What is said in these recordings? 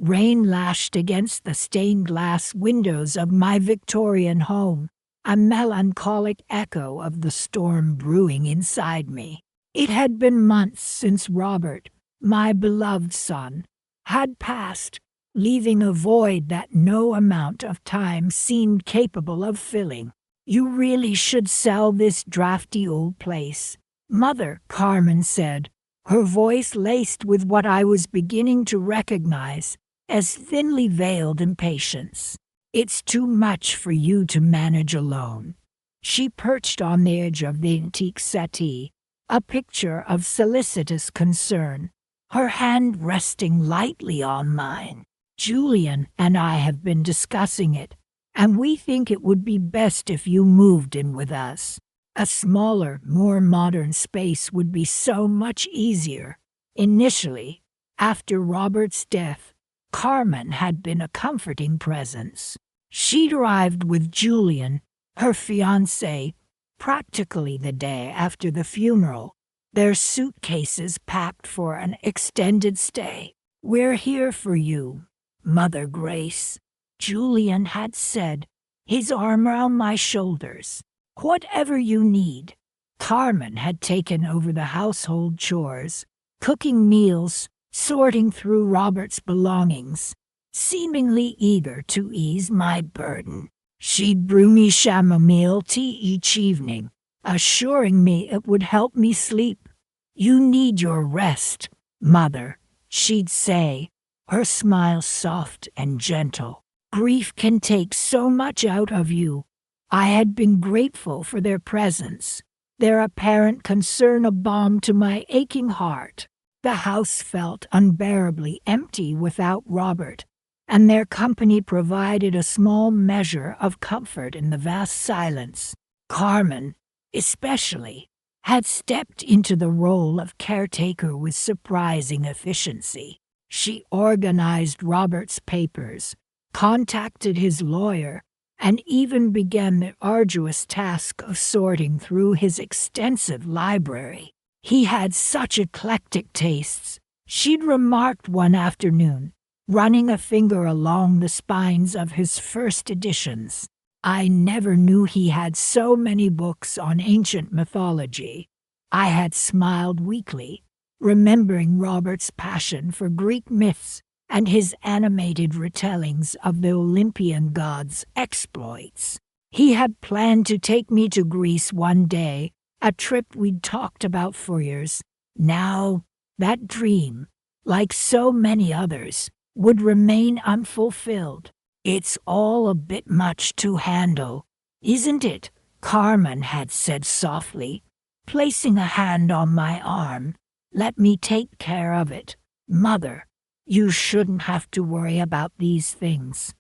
Rain lashed against the stained glass windows of my Victorian home, a melancholic echo of the storm brewing inside me. It had been months since Robert, my beloved son, had passed, leaving a void that no amount of time seemed capable of filling. "You really should sell this drafty old place," Mother Carmen said, her voice laced with what I was beginning to recognize as thinly veiled impatience. "It's too much for you to manage alone." She perched on the edge of the antique settee, a picture of solicitous concern, her hand resting lightly on mine. "Julian and I have been discussing it, and we think it would be best if you moved in with us. A smaller, more modern space would be so much easier." Initially, after Robert's death, Carmen had been a comforting presence. She'd arrived with Julian, her fiancé, practically the day after the funeral, their suitcases packed for an extended stay. "We're here for you, Mother Grace," Julian had said, his arm around my shoulders. "Whatever you need." Carmen had taken over the household chores, cooking meals, sorting through Robert's belongings, seemingly eager to ease my burden. She'd brew me chamomile tea each evening, assuring me it would help me sleep. "You need your rest, Mother," she'd say, her smile soft and gentle. "Grief can take so much out of you." I had been grateful for their presence, their apparent concern a balm to my aching heart. The house felt unbearably empty without Robert, and their company provided a small measure of comfort in the vast silence. Carmen, especially, had stepped into the role of caretaker with surprising efficiency. She organized Robert's papers, contacted his lawyer, and even began the arduous task of sorting through his extensive library. He had such eclectic tastes, she'd remarked one afternoon, running a finger along the spines of his first editions. "I never knew he had so many books on ancient mythology." I had smiled weakly, remembering Robert's passion for Greek myths and his animated retellings of the Olympian gods' exploits. He had planned to take me to Greece one day, a trip we'd talked about for years. Now, that dream, like so many others, would remain unfulfilled. "It's all a bit much to handle, isn't it?" Carmen had said softly, placing a hand on my arm. "Let me take care of it, Mother. You shouldn't have to worry about these things."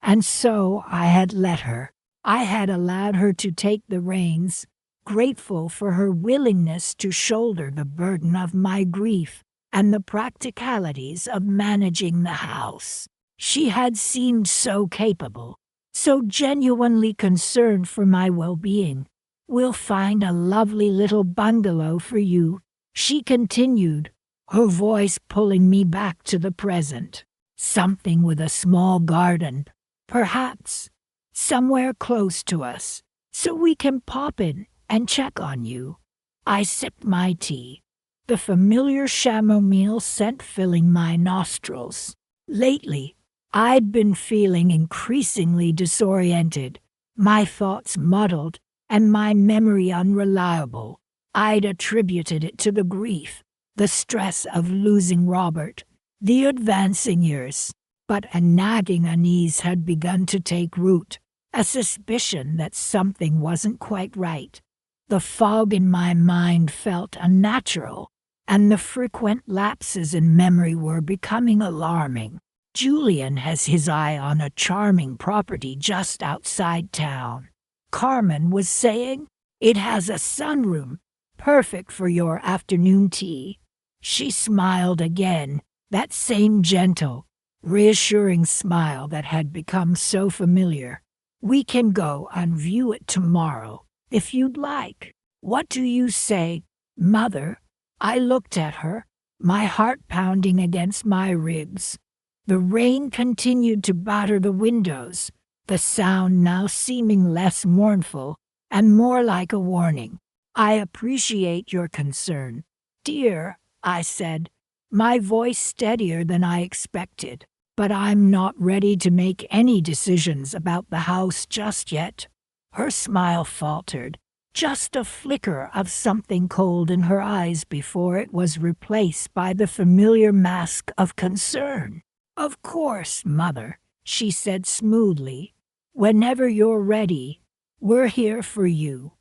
And so I had let her. I had allowed her to take the reins, grateful for her willingness to shoulder the burden of my grief and the practicalities of managing the house. She had seemed so capable, so genuinely concerned for my well-being. "We'll find a lovely little bungalow for you," she continued, her voice pulling me back to the present. "Something with a small garden, perhaps, somewhere close to us, so we can pop in and check on you." I sipped my tea, the familiar chamomile scent filling my nostrils. Lately, I'd been feeling increasingly disoriented, my thoughts muddled and my memory unreliable. I'd attributed it to the grief, the stress of losing Robert, the advancing years. But a nagging unease had begun to take root, a suspicion that something wasn't quite right. The fog in my mind felt unnatural, and the frequent lapses in memory were becoming alarming. "Julian has his eye on a charming property just outside town," Carmen was saying. "It has a sunroom, perfect for your afternoon tea." She smiled again, that same gentle, reassuring smile that had become so familiar. "We can go and view it tomorrow, if you'd like. What do you say, Mother?" I looked at her, my heart pounding against my ribs. The rain continued to batter the windows, the sound now seeming less mournful and more like a warning. "I appreciate your concern, dear," I said, my voice steadier than I expected. "But I'm not ready to make any decisions about the house just yet." Her smile faltered, just a flicker of something cold in her eyes before it was replaced by the familiar mask of concern. "Of course, Mother," she said smoothly. "Whenever you're ready, we're here for you."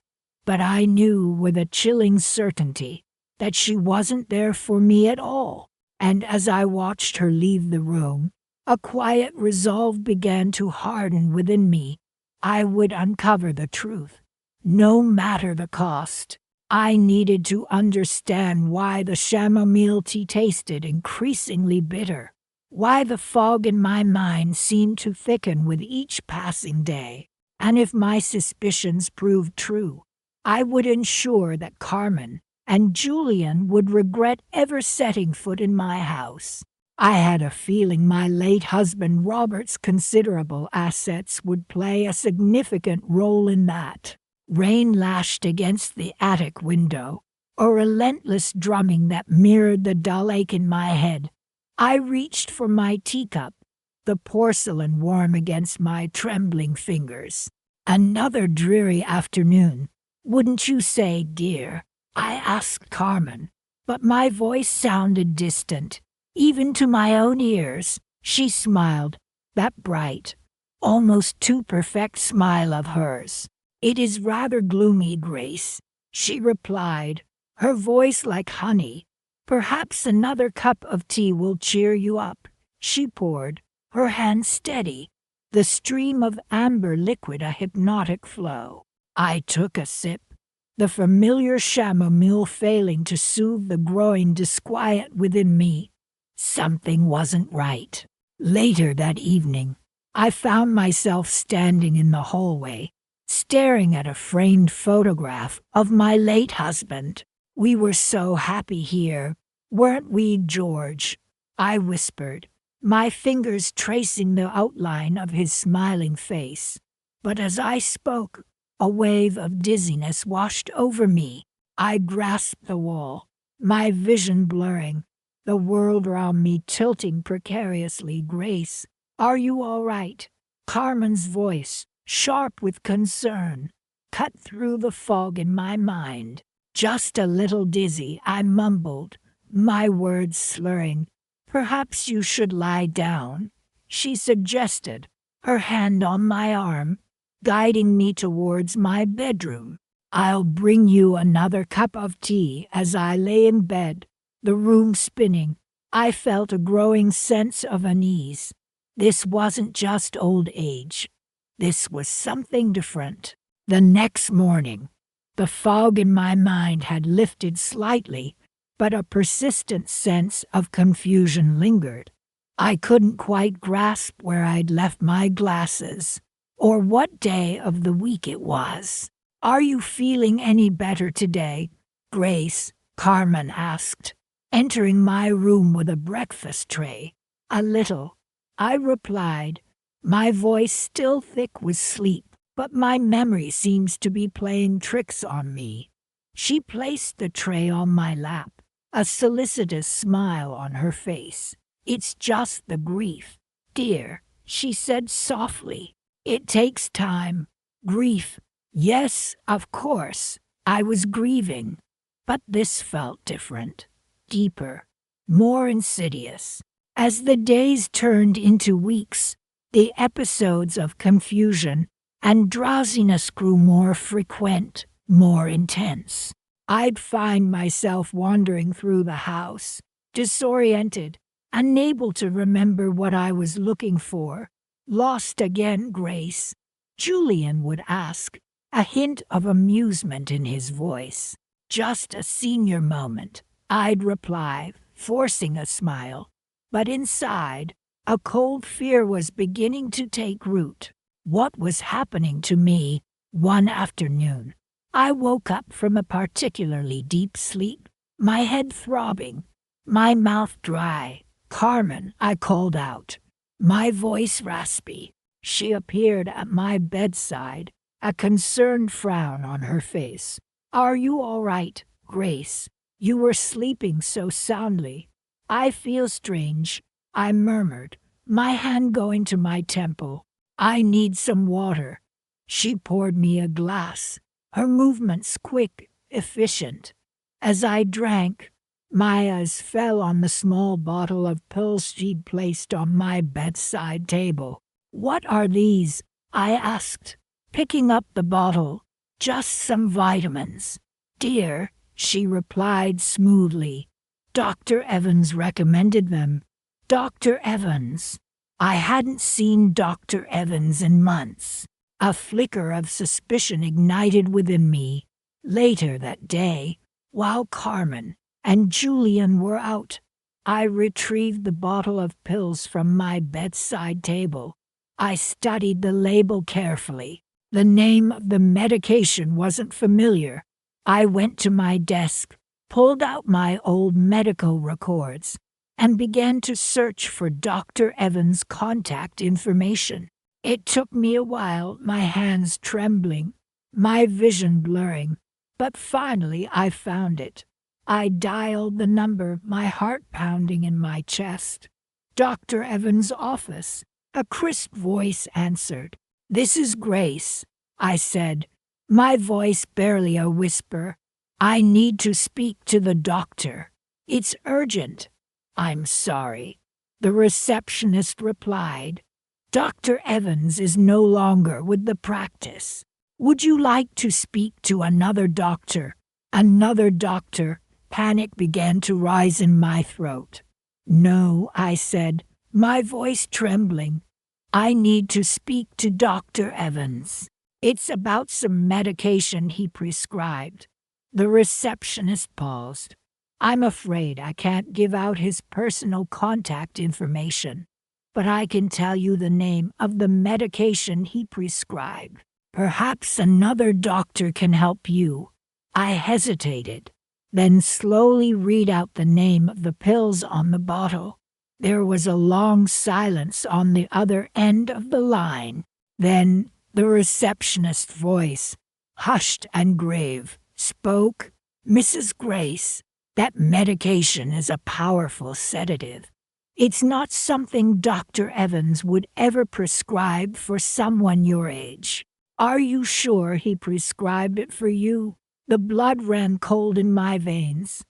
But I knew with a chilling certainty that she wasn't there for me at all, and as I watched her leave the room, a quiet resolve began to harden within me. I would uncover the truth, no matter the cost. I needed to understand why the chamomile tea tasted increasingly bitter, why the fog in my mind seemed to thicken with each passing day, and if my suspicions proved true, I would ensure that Carmen and Julian would regret ever setting foot in my house. I had a feeling my late husband Robert's considerable assets would play a significant role in that. Rain lashed against the attic window, a relentless drumming that mirrored the dull ache in my head. I reached for my teacup, the porcelain warm against my trembling fingers. "Another dreary afternoon, wouldn't you say, dear?" I asked Carmen, but my voice sounded distant, even to my own ears. She smiled, that bright, almost too perfect smile of hers. "It is rather gloomy, Grace," she replied, her voice like honey. "Perhaps another cup of tea will cheer you up." She poured, her hand steady, the stream of amber liquid a hypnotic flow. I took a sip, the familiar chamomile failing to soothe the growing disquiet within me. Something wasn't right. Later that evening, I found myself standing in the hallway, staring at a framed photograph of my late husband. "We were so happy here, weren't we, George?" I whispered, my fingers tracing the outline of his smiling face. But as I spoke, a wave of dizziness washed over me. I grasped the wall, my vision blurring, the world around me tilting precariously. "Grace, are you all right?" Carmen's voice, sharp with concern, cut through the fog in my mind. "Just a little dizzy," I mumbled, my words slurring. "Perhaps you should lie down," she suggested, her hand on my arm, guiding me towards my bedroom. "I'll bring you another cup of tea." As I lay in bed, the room spinning, I felt a growing sense of unease. This wasn't just old age. This was something different. The next morning, the fog in my mind had lifted slightly, but a persistent sense of confusion lingered. I couldn't quite grasp where I'd left my glasses, or what day of the week it was. "Are you feeling any better today, Grace?" Carmen asked, entering my room with a breakfast tray. "A little," I replied, my voice still thick with sleep, but my memory seems to be playing tricks on me. She placed the tray on my lap, a solicitous smile on her face. "It's just the grief, dear," she said softly. "It takes time. Grief. Yes, of course, I was grieving. But this felt different, deeper, more insidious. As the days turned into weeks, the episodes of confusion and drowsiness grew more frequent, more intense. I'd find myself wandering through the house, disoriented, unable to remember what I was looking for. "Lost again, Grace?" Julian would ask, a hint of amusement in his voice. "Just a senior moment," I'd reply, forcing a smile. But inside, a cold fear was beginning to take root. What was happening to me? One afternoon, I woke up from a particularly deep sleep, my head throbbing, my mouth dry, Carmen, I called out, my voice raspy. She appeared at my bedside, a concerned frown on her face. Are you all right, Grace? You were sleeping so soundly. I feel strange, I murmured, my hand going to my temple. I need some water. She poured me a glass, her movements quick, efficient. As I drank, my eyes fell on the small bottle of pills she'd placed on my bedside table. What are these? I asked, picking up the bottle. Just some vitamins. Dear, she replied smoothly. Dr. Evans recommended them. Dr. Evans. I hadn't seen Dr. Evans in months. A flicker of suspicion ignited within me. Later that day, while Carmen and Julian were out, I retrieved the bottle of pills from my bedside table. I studied the label carefully. The name of the medication wasn't familiar. I went to my desk, pulled out my old medical records, and began to search for Dr. Evans' contact information. It took me a while, my hands trembling, my vision blurring, but finally I found it. I dialed the number, my heart pounding in my chest. Dr. Evans' office. A crisp voice answered. This is Grace, I said, my voice barely a whisper. I need to speak to the doctor. It's urgent. I'm sorry. The receptionist replied. Dr. Evans is no longer with the practice. Would you like to speak to another doctor? Another doctor. Panic began to rise in my throat. No, I said, my voice trembling. I need to speak to Dr. Evans. It's about some medication he prescribed. The receptionist paused. I'm afraid I can't give out his personal contact information, but I can tell you the name of the medication he prescribed. Perhaps another doctor can help you. I hesitated, then slowly read out the name of the pills on the bottle. There was a long silence on the other end of the line. Then the receptionist's voice, hushed and grave, spoke. Mrs. Grace, that medication is a powerful sedative. It's not something Dr. Evans would ever prescribe for someone your age. Are you sure he prescribed it for you? The blood ran cold in my veins.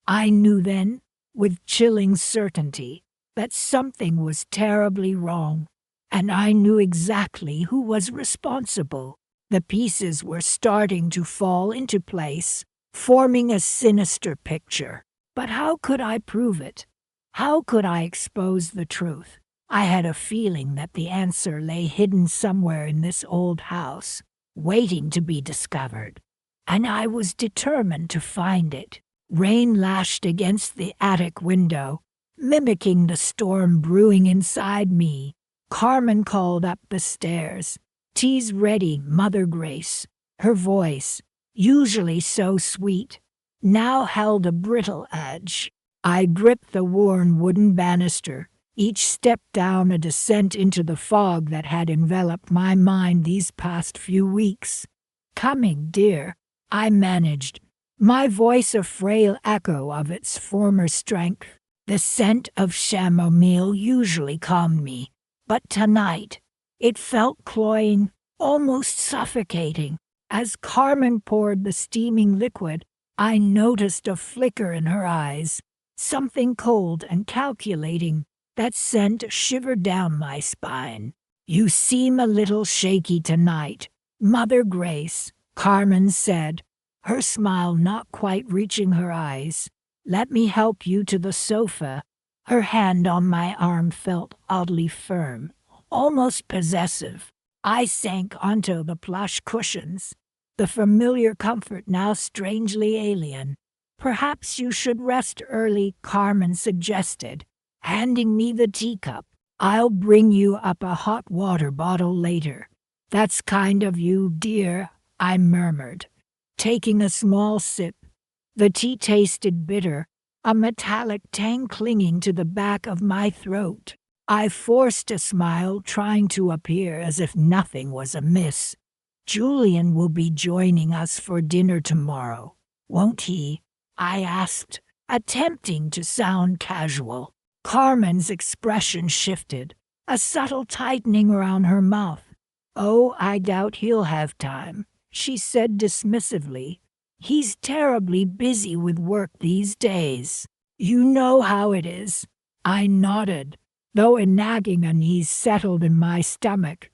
I knew then, with chilling certainty, that something was terribly wrong, and I knew exactly who was responsible. The pieces were starting to fall into place, forming a sinister picture. But how could I prove it? How could I expose the truth? I had a feeling that the answer lay hidden somewhere in this old house, waiting to be discovered, and I was determined to find it. Rain lashed against the attic window, mimicking the storm brewing inside me. Carmen called up the stairs. Tea's ready, Mother Grace. Her voice, usually so sweet, now held a brittle edge. I gripped the worn wooden banister, each step down a descent into the fog that had enveloped my mind these past few weeks. Coming, dear, I managed, my voice a frail echo of its former strength. The scent of chamomile usually calmed me, but tonight it felt cloying, almost suffocating. As Carmen poured the steaming liquid, I noticed a flicker in her eyes, something cold and calculating. That scent shivered down my spine. You seem a little shaky tonight, Mother Grace, Carmen said, her smile not quite reaching her eyes. Let me help you to the sofa. Her hand on my arm felt oddly firm, almost possessive. I sank onto the plush cushions, the familiar comfort now strangely alien. Perhaps you should rest early, Carmen suggested, handing me the teacup. I'll bring you up a hot water bottle later. That's kind of you, dear, I murmured, taking a small sip. The tea tasted bitter, a metallic tang clinging to the back of my throat. I forced a smile, trying to appear as if nothing was amiss. Julian will be joining us for dinner tomorrow, won't he? I asked, attempting to sound casual. Carmen's expression shifted, a subtle tightening around her mouth. Oh, I doubt he'll have time, she said dismissively. He's terribly busy with work these days. You know how it is. I nodded, though a nagging unease settled in my stomach.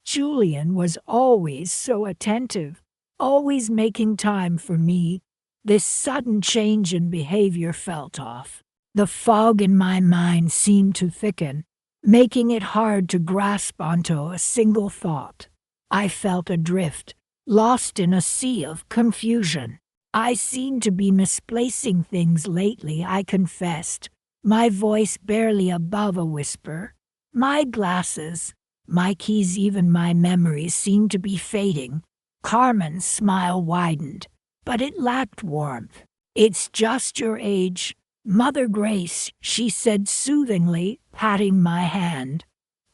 Julian was always so attentive, always making time for me. This sudden change in behavior felt off. The fog in my mind seemed to thicken, making it hard to grasp onto a single thought. I felt adrift, lost in a sea of confusion. I seemed to be misplacing things lately, I confessed, my voice barely above a whisper. My glasses, my keys, even my memories seemed to be fading. Carmen's smile widened, but it lacked warmth. It's just your age, Mother Grace, she said soothingly, patting my hand.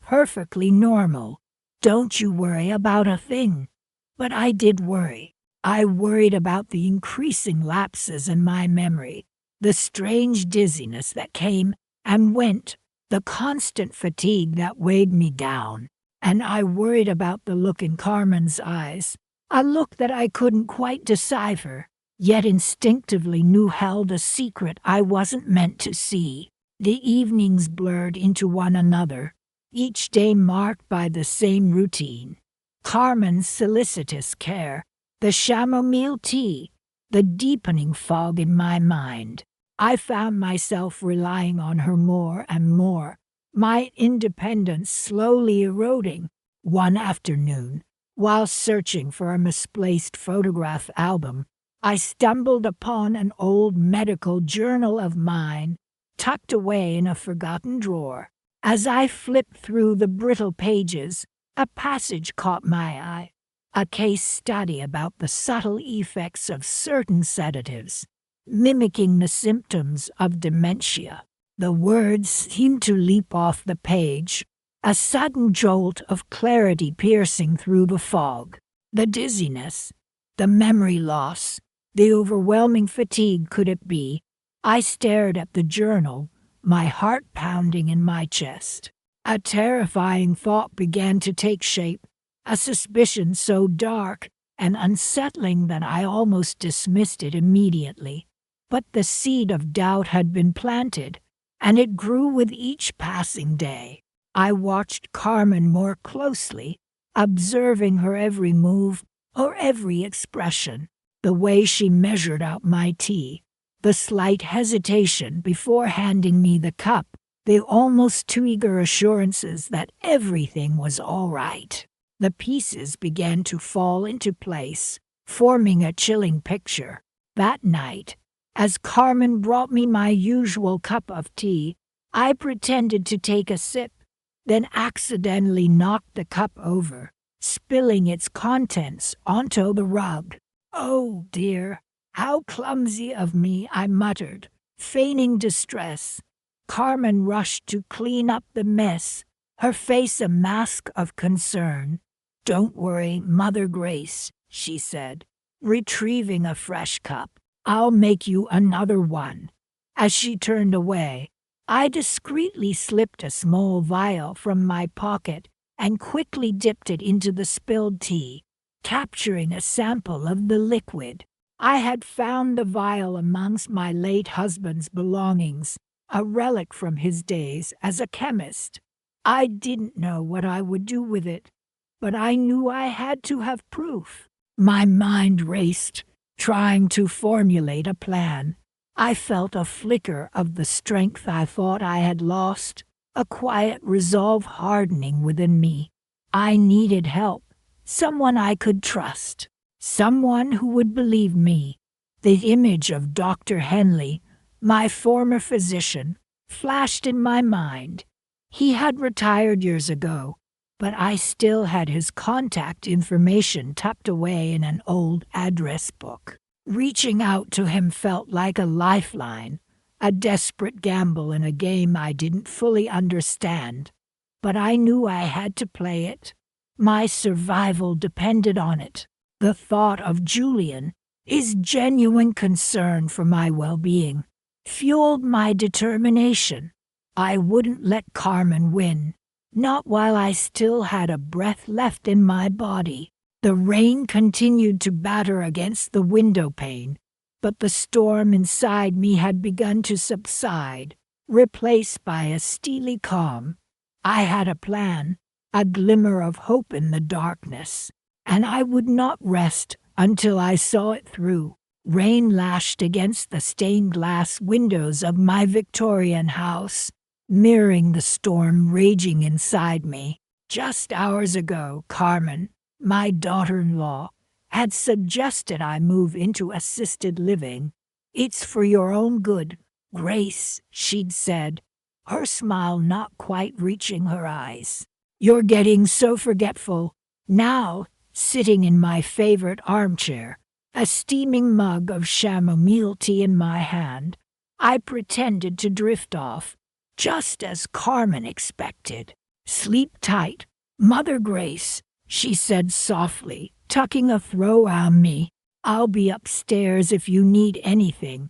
Perfectly normal. Don't you worry about a thing. But I did worry. I worried about the increasing lapses in my memory, the strange dizziness that came and went, the constant fatigue that weighed me down. And I worried about the look in Carmen's eyes, a look that I couldn't quite decipher, yet instinctively knew held a secret I wasn't meant to see. The evenings blurred into one another, each day marked by the same routine. Carmen's solicitous care, the chamomile tea, the deepening fog in my mind. I found myself relying on her more and more, my independence slowly eroding. One afternoon, while searching for a misplaced photograph album, I stumbled upon an old medical journal of mine, tucked away in a forgotten drawer. As I flipped through the brittle pages, a passage caught my eye. A case study about the subtle effects of certain sedatives, mimicking the symptoms of dementia. The words seemed to leap off the page, a sudden jolt of clarity piercing through the fog. The dizziness, the memory loss, the overwhelming fatigue, could it be? I stared at the journal, my heart pounding in my chest. A terrifying thought began to take shape. A suspicion so dark and unsettling that I almost dismissed it immediately. But the seed of doubt had been planted, and it grew with each passing day. I watched Carmen more closely, observing her every move, her every expression, the way she measured out my tea, the slight hesitation before handing me the cup, the almost too eager assurances that everything was all right. The pieces began to fall into place, forming a chilling picture. That night, as Carmen brought me my usual cup of tea, I pretended to take a sip, then accidentally knocked the cup over, spilling its contents onto the rug. "Oh dear, how clumsy of me," I muttered, feigning distress. Carmen rushed to clean up the mess, her face a mask of concern. "Don't worry, Mother Grace," she said, retrieving a fresh cup. "I'll make you another one." As she turned away, I discreetly slipped a small vial from my pocket and quickly dipped it into the spilled tea, capturing a sample of the liquid. I had found the vial amongst my late husband's belongings, a relic from his days as a chemist. I didn't know what I would do with it, but I knew I had to have proof. My mind raced, trying to formulate a plan. I felt a flicker of the strength I thought I had lost, a quiet resolve hardening within me. I needed help, someone I could trust, someone who would believe me. The image of Dr. Henley, my former physician, flashed in my mind. He had retired years ago, but I still had his contact information tucked away in an old address book. Reaching out to him felt like a lifeline, a desperate gamble in a game I didn't fully understand. But I knew I had to play it. My survival depended on it. The thought of Julian, his genuine concern for my well-being, fueled my determination. I wouldn't let Carmen win, not while I still had a breath left in my body. The rain continued to batter against the window pane, but the storm inside me had begun to subside, replaced by a steely calm. I had a plan, a glimmer of hope in the darkness, and I would not rest until I saw it through. Rain lashed against the stained glass windows of my Victorian house, mirroring the storm raging inside me. Just hours ago, Carmen, my daughter-in-law, had suggested I move into assisted living. "It's for your own good, Grace," she'd said, her smile not quite reaching her eyes. "You're getting so forgetful." Now, sitting in my favorite armchair, a steaming mug of chamomile tea in my hand, I pretended to drift off, just as Carmen expected. "Sleep tight, Mother Grace," she said softly, tucking a throw around me. "I'll be upstairs if you need anything."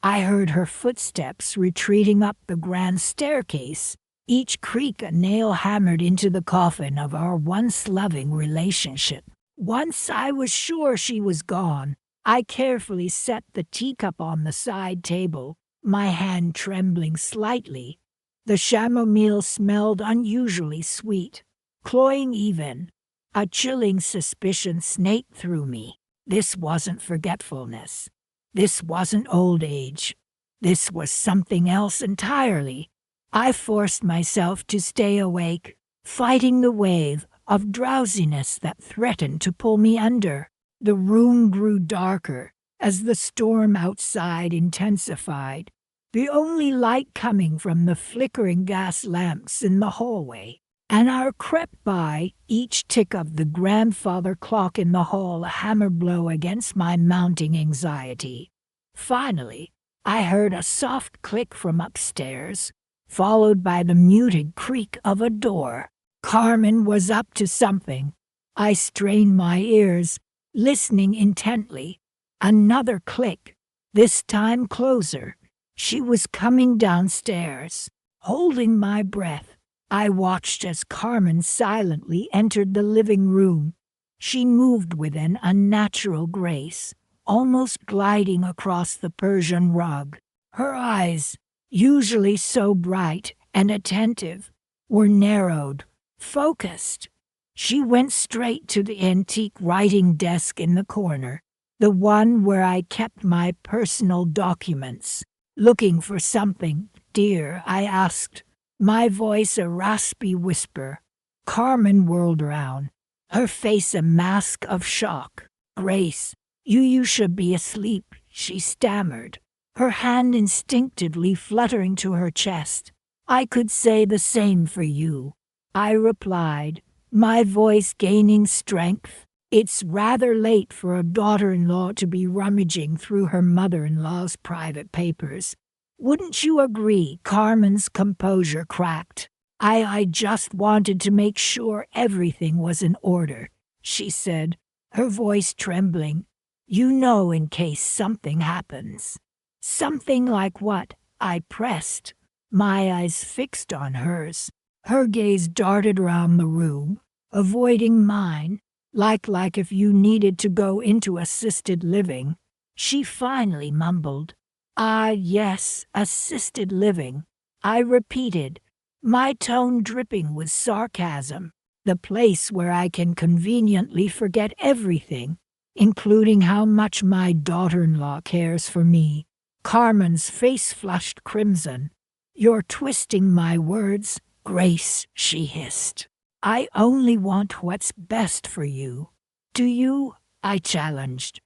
I heard her footsteps retreating up the grand staircase, each creak a nail hammered into the coffin of our once loving relationship. Once I was sure she was gone, I carefully set the teacup on the side table, my hand trembling slightly. The chamomile smelled unusually sweet, cloying even. A chilling suspicion snaked through me. This wasn't forgetfulness. This wasn't old age. This was something else entirely. I forced myself to stay awake, fighting the wave of drowsiness that threatened to pull me under. The room grew darker as the storm outside intensified, the only light coming from the flickering gas lamps in the hallway. An hour crept by, each tick of the grandfather clock in the hall a hammer blow against my mounting anxiety. Finally, I heard a soft click from upstairs, followed by the muted creak of a door. Carmen was up to something. I strained my ears, listening intently. Another click, this time closer. She was coming downstairs. Holding my breath, I watched as Carmen silently entered the living room. She moved with an unnatural grace, almost gliding across the Persian rug. Her eyes, usually so bright and attentive, were narrowed, focused. She went straight to the antique writing desk in the corner, the one where I kept my personal documents. "Looking for something, dear?" I asked, my voice a raspy whisper. Carmen whirled around, her face a mask of shock. "Grace, you should be asleep," she stammered, her hand instinctively fluttering to her chest. "I could say the same for you," I replied, my voice gaining strength. "It's rather late for a daughter-in-law to be rummaging through her mother-in-law's private papers. Wouldn't you agree?" Carmen's composure cracked. I just wanted to make sure everything was in order," she said, her voice trembling. "You know, in case something happens." "Something like what?" I pressed, my eyes fixed on hers. Her gaze darted around the room, avoiding mine, like if you needed to go into assisted living. She finally mumbled, "Ah, yes, assisted living," I repeated, my tone dripping with sarcasm. "The place where I can conveniently forget everything, including how much my daughter-in-law cares for me." Carmen's face flushed crimson. "You're twisting my words, Grace," she hissed. "I only want what's best for you." "Do you?" I challenged.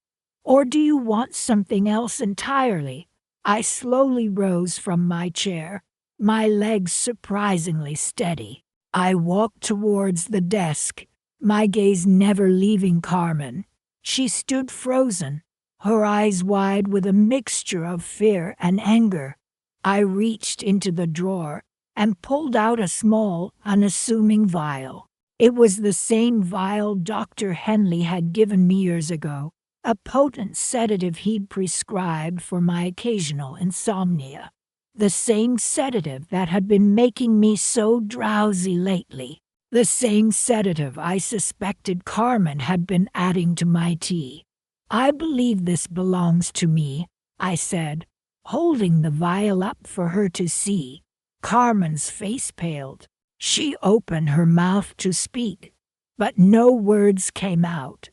"Or do you want something else entirely?" I slowly rose from my chair, my legs surprisingly steady. I walked towards the desk, my gaze never leaving Carmen. She stood frozen, her eyes wide with a mixture of fear and anger. I reached into the drawer and pulled out a small, unassuming vial. It was the same vial Dr. Henley had given me years ago, a potent sedative he'd prescribed for my occasional insomnia. The same sedative that had been making me so drowsy lately. The same sedative I suspected Carmen had been adding to my tea. "I believe this belongs to me," I said, holding the vial up for her to see. Carmen's face paled. She opened her mouth to speak, but no words came out.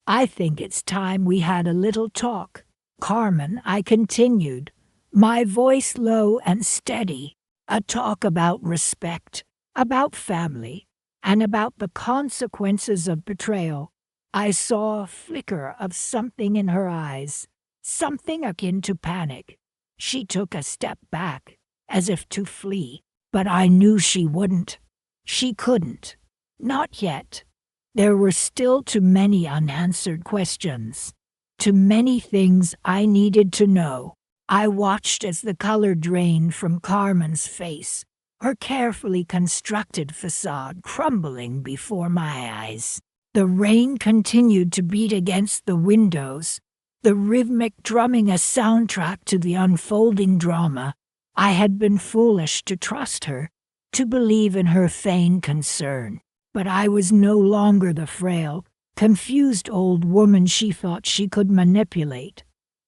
"I think it's time we had a little talk, Carmen," I continued, my voice low and steady. "A talk about respect, about family, and about the consequences of betrayal." I saw a flicker of something in her eyes, something akin to panic. She took a step back, as if to flee, but I knew she wouldn't. She couldn't. Not yet. There were still too many unanswered questions. Too many things I needed to know. I watched as the color drained from Carmen's face, her carefully constructed facade crumbling before my eyes. The rain continued to beat against the windows, the rhythmic drumming a soundtrack to the unfolding drama. I had been foolish to trust her, to believe in her feigned concern. But I was no longer the frail, confused old woman she thought she could manipulate.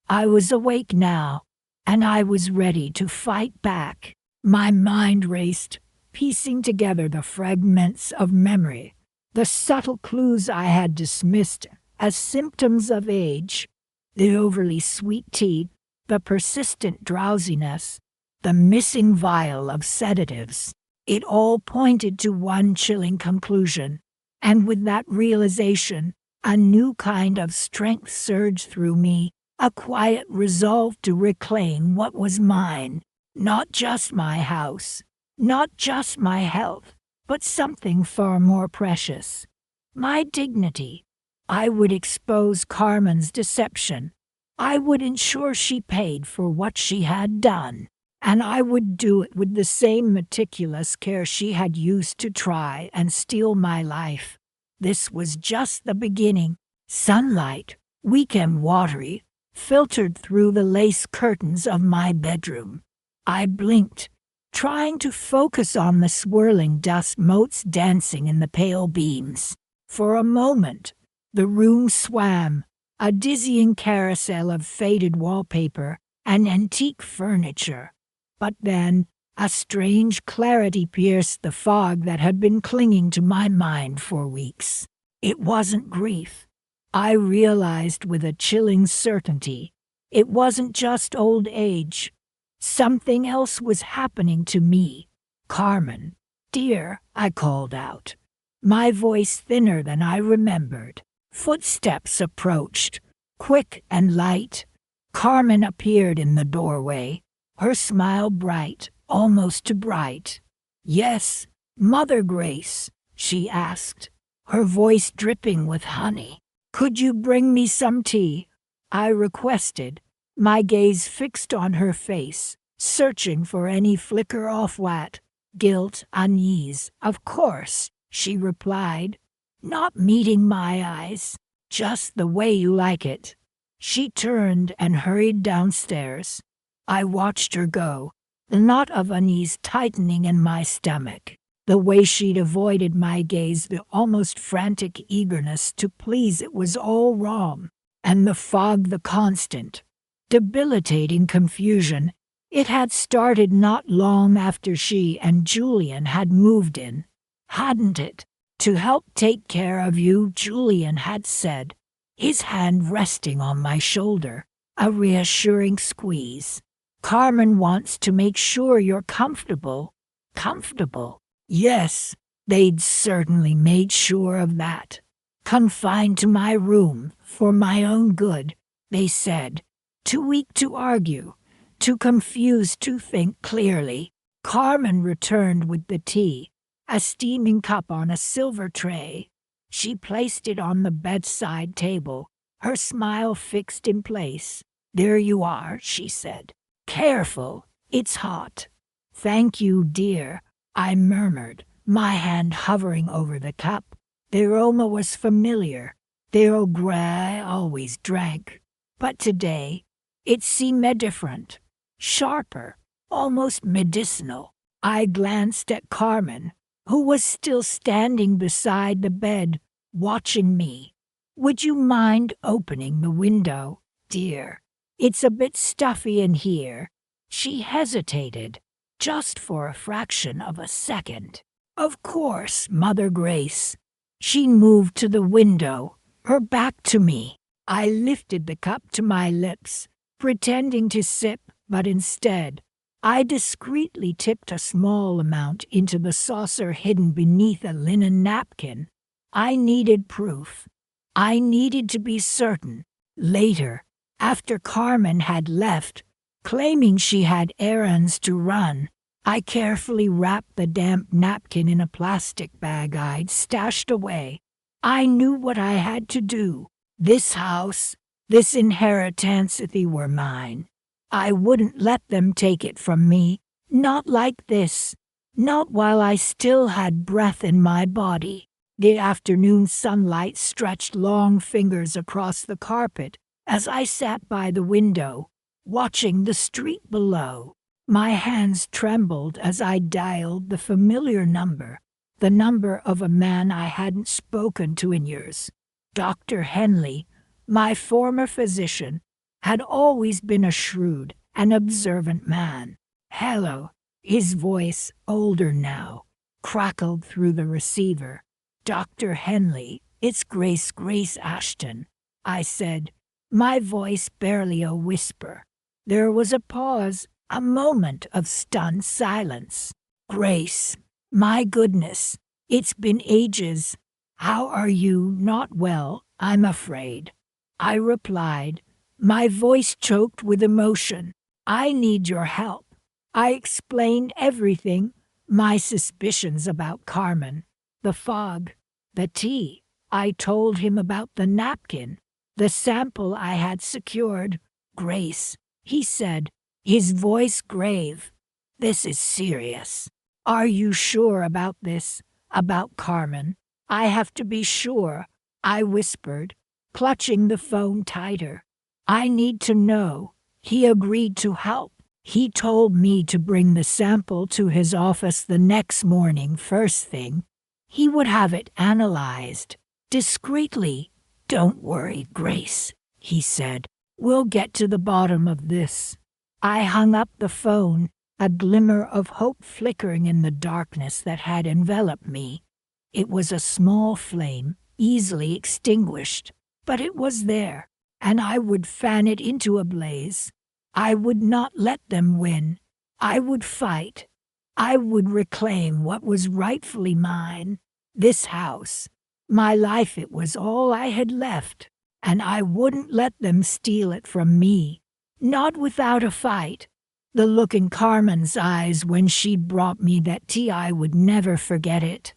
I was awake now, and I was ready to fight back. My mind raced, piecing together the fragments of memory, the subtle clues I had dismissed as symptoms of age, the overly sweet tea, the persistent drowsiness, the missing vial of sedatives. It all pointed to one chilling conclusion, and with that realization, a new kind of strength surged through me, a quiet resolve to reclaim what was mine, not just my house, not just my health, but something far more precious. My dignity. I would expose Carmen's deception. I would ensure she paid for what she had done. And I would do it with the same meticulous care she had used to try and steal my life. This was just the beginning. Sunlight, weak and watery, filtered through the lace curtains of my bedroom. I blinked, trying to focus on the swirling dust motes dancing in the pale beams. For a moment, the room swam, a dizzying carousel of faded wallpaper and antique furniture. But then, a strange clarity pierced the fog that had been clinging to my mind for weeks. It wasn't grief. I realized with a chilling certainty. It wasn't just old age. Something else was happening to me. "Carmen, dear," I called out, my voice thinner than I remembered. Footsteps approached, quick and light. Carmen appeared in the doorway, her smile bright, almost too bright. "Yes, Mother Grace," she asked, her voice dripping with honey. "Could you bring me some tea?" I requested, my gaze fixed on her face, searching for any flicker of what? Guilt, unease. "Of course," she replied, not meeting my eyes. "Just the way you like it." She turned and hurried downstairs. I watched her go, the knot of unease tightening in my stomach. The way she'd avoided my gaze, the almost frantic eagerness to please, it was all wrong. And the fog, the constant, debilitating confusion. It had started not long after she and Julian had moved in, hadn't it? "To help take care of you," Julian had said, his hand resting on my shoulder, a reassuring squeeze. "Carmen wants to make sure you're comfortable." Comfortable? Yes, they'd certainly made sure of that. "Confined to my room, for my own good," they said. Too weak to argue, too confused to think clearly. Carmen returned with the tea, a steaming cup on a silver tray. She placed it on the bedside table, her smile fixed in place. "There you are," she said. "Careful, It's hot. Thank you, dear, I murmured, my hand hovering over the cup. The aroma was familiar. The Earl Grey I always drank. But today, it seemed different, sharper, almost medicinal. I glanced at Carmen, who was still standing beside the bed, watching me. Would you mind opening the window, dear? It's a bit stuffy in here. She hesitated, just for a fraction of a second. Of course, Mother Grace. She moved to the window, her back to me. I lifted the cup to my lips, pretending to sip, but instead, I discreetly tipped a small amount into the saucer hidden beneath a linen napkin. I needed proof. I needed to be certain. Later, after Carmen had left, claiming she had errands to run, I carefully wrapped the damp napkin in a plastic bag I'd stashed away. I knew what I had to do. This house, this inheritance, they were mine. I wouldn't let them take it from me. Not like this. Not while I still had breath in my body. The afternoon sunlight stretched long fingers across the carpet as I sat by the window, watching the street below. My hands trembled as I dialed the familiar number, the number of a man I hadn't spoken to in years. Dr. Henley, my former physician, had always been a shrewd and observant man. Hello, his voice, older now, crackled through the receiver. Dr. Henley, it's Grace Ashton, I said, my voice barely a whisper. There was a pause, a moment of stunned silence. Grace, my goodness, it's been ages. How are you? Not well, I'm afraid. I replied, my voice choked with emotion. I need your help. I explained everything, my suspicions about Carmen, the fog, the tea. I told him about the napkin, the sample I had secured. Grace, he said, his voice grave. This is serious. Are you sure about this, about Carmen? I have to be sure, I whispered, clutching the phone tighter. I need to know. He agreed to help. He told me to bring the sample to his office the next morning first thing. He would have it analyzed, discreetly. Don't worry, Grace, he said. We'll get to the bottom of this. I hung up the phone, a glimmer of hope flickering in the darkness that had enveloped me. It was a small flame, easily extinguished, but it was there, and I would fan it into a blaze. I would not let them win. I would fight. I would reclaim what was rightfully mine. This house, my life, it was all I had left, and I wouldn't let them steal it from me. Not without a fight. The look in Carmen's eyes when she brought me that tea, I would never forget it.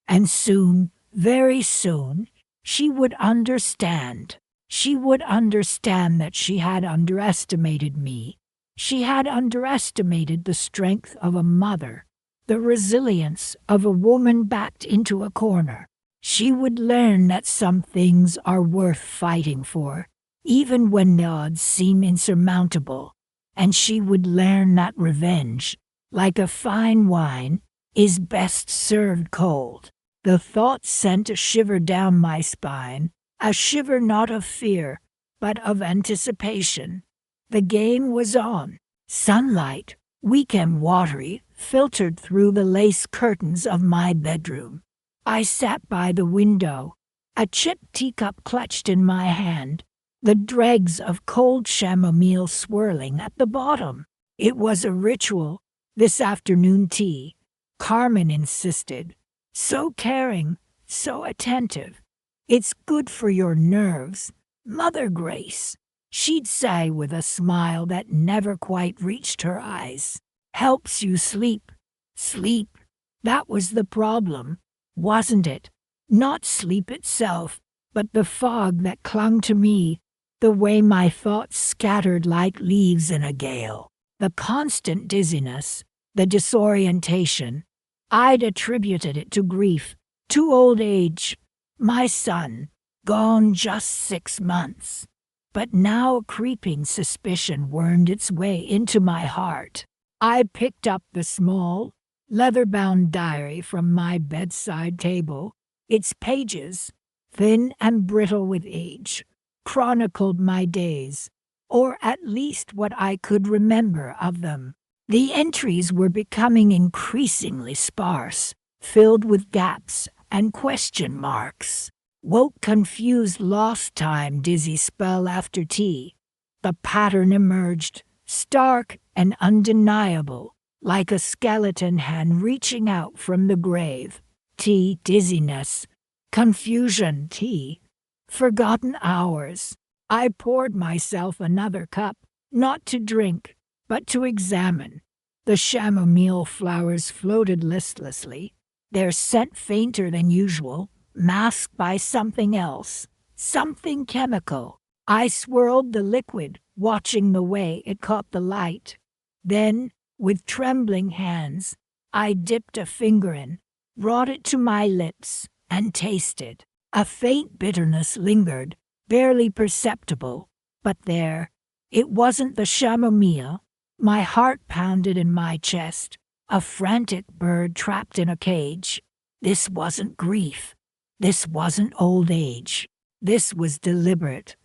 And soon, very soon, she would understand. She would understand that she had underestimated me. She had underestimated the strength of a mother, the resilience of a woman backed into a corner. She would learn that some things are worth fighting for, even when the odds seem insurmountable. And she would learn that revenge, like a fine wine, is best served cold. The thought sent a shiver down my spine, a shiver not of fear, but of anticipation. The game was on. Sunlight, weak and watery, filtered through the lace curtains of my bedroom. I sat by the window, a chipped teacup clutched in my hand, the dregs of cold chamomile swirling at the bottom. It was a ritual, this afternoon tea, Carmen insisted. So caring, so attentive. It's good for your nerves, Mother Grace, she'd say with a smile that never quite reached her eyes. Helps you sleep. Sleep. That was the problem, wasn't it? Not sleep itself, but the fog that clung to me, the way my thoughts scattered like leaves in a gale. The constant dizziness, the disorientation. I'd attributed it to grief, to old age. My son, gone just 6 months. But now a creeping suspicion wormed its way into my heart. I picked up the small, leather-bound diary from my bedside table. Its pages, thin and brittle with age, chronicled my days, or at least what I could remember of them. The entries were becoming increasingly sparse, filled with gaps and question marks. Woke, confused, lost time, dizzy spell after tea. The pattern emerged, stark and undeniable, like a skeleton hand reaching out from the grave. Tea, dizziness, confusion, tea, forgotten hours. I poured myself another cup, not to drink, but to examine. The chamomile flowers floated listlessly, their scent fainter than usual, masked by something else, something chemical. I swirled the liquid, watching the way it caught the light. Then, with trembling hands, I dipped a finger in, brought it to my lips, and tasted. A faint bitterness lingered, barely perceptible, but there. It wasn't the chamomile. My heart pounded in my chest, a frantic bird trapped in a cage. This wasn't grief. This wasn't old age. This was deliberate.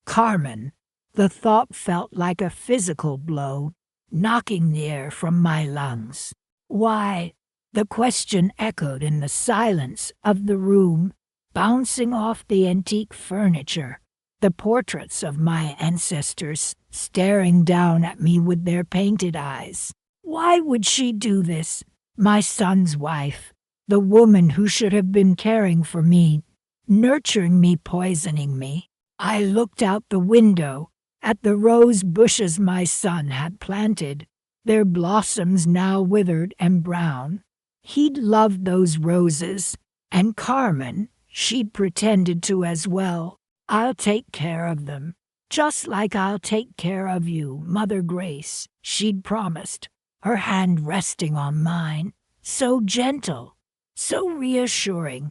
Carmen. The thought felt like a physical blow, knocking the air from my lungs. Why? The question echoed in the silence of the room, bouncing off the antique furniture. The portraits of my ancestors staring down at me with their painted eyes. Why would she do this? My son's wife, the woman who should have been caring for me, nurturing me, poisoning me. I looked out the window at the rose bushes my son had planted, their blossoms now withered and brown. He'd loved those roses, and Carmen, she'd pretended to as well. I'll take care of them, just like I'll take care of you, Mother Grace, she'd promised, her hand resting on mine, so gentle, so reassuring.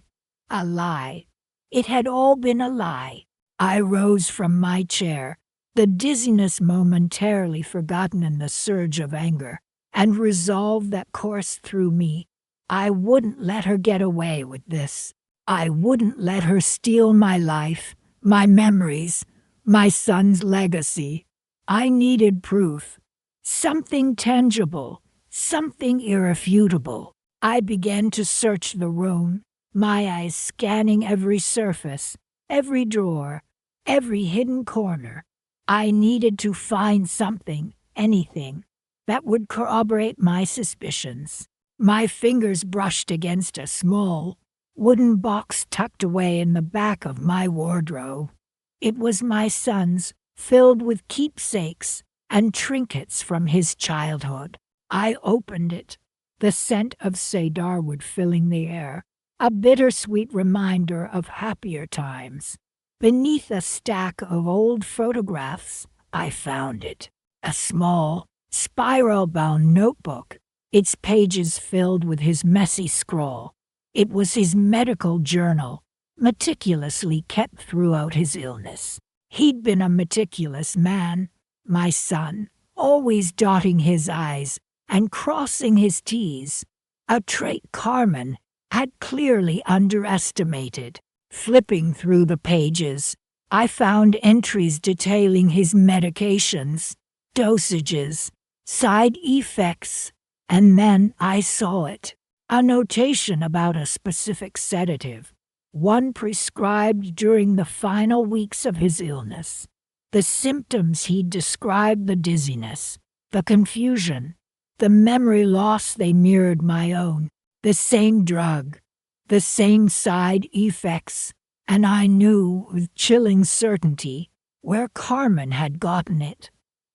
A lie. It had all been a lie. I rose from my chair, the dizziness momentarily forgotten in the surge of anger, and resolved that coursed through me. I wouldn't let her get away with this. I wouldn't let her steal my life, my memories, my son's legacy. I needed proof. Something tangible, something irrefutable. I began to search the room, my eyes scanning every surface, every drawer, every hidden corner. I needed to find something, anything, that would corroborate my suspicions. My fingers brushed against a small, wooden box tucked away in the back of my wardrobe. It was my son's, filled with keepsakes and trinkets from his childhood. I opened it, the scent of cedarwood filling the air, a bittersweet reminder of happier times. Beneath a stack of old photographs, I found it, a small, spiral-bound notebook, its pages filled with his messy scrawl. It was his medical journal, meticulously kept throughout his illness. He'd been a meticulous man, my son, always dotting his I's and crossing his T's, a trait Carmen had clearly underestimated. Flipping through the pages, I found entries detailing his medications, dosages, side effects, and then I saw it. A notation about a specific sedative, one prescribed during the final weeks of his illness. The symptoms he'd described, the dizziness, the confusion, the memory loss, they mirrored my own. The same drug, the same side effects, and I knew with chilling certainty where Carmen had gotten it.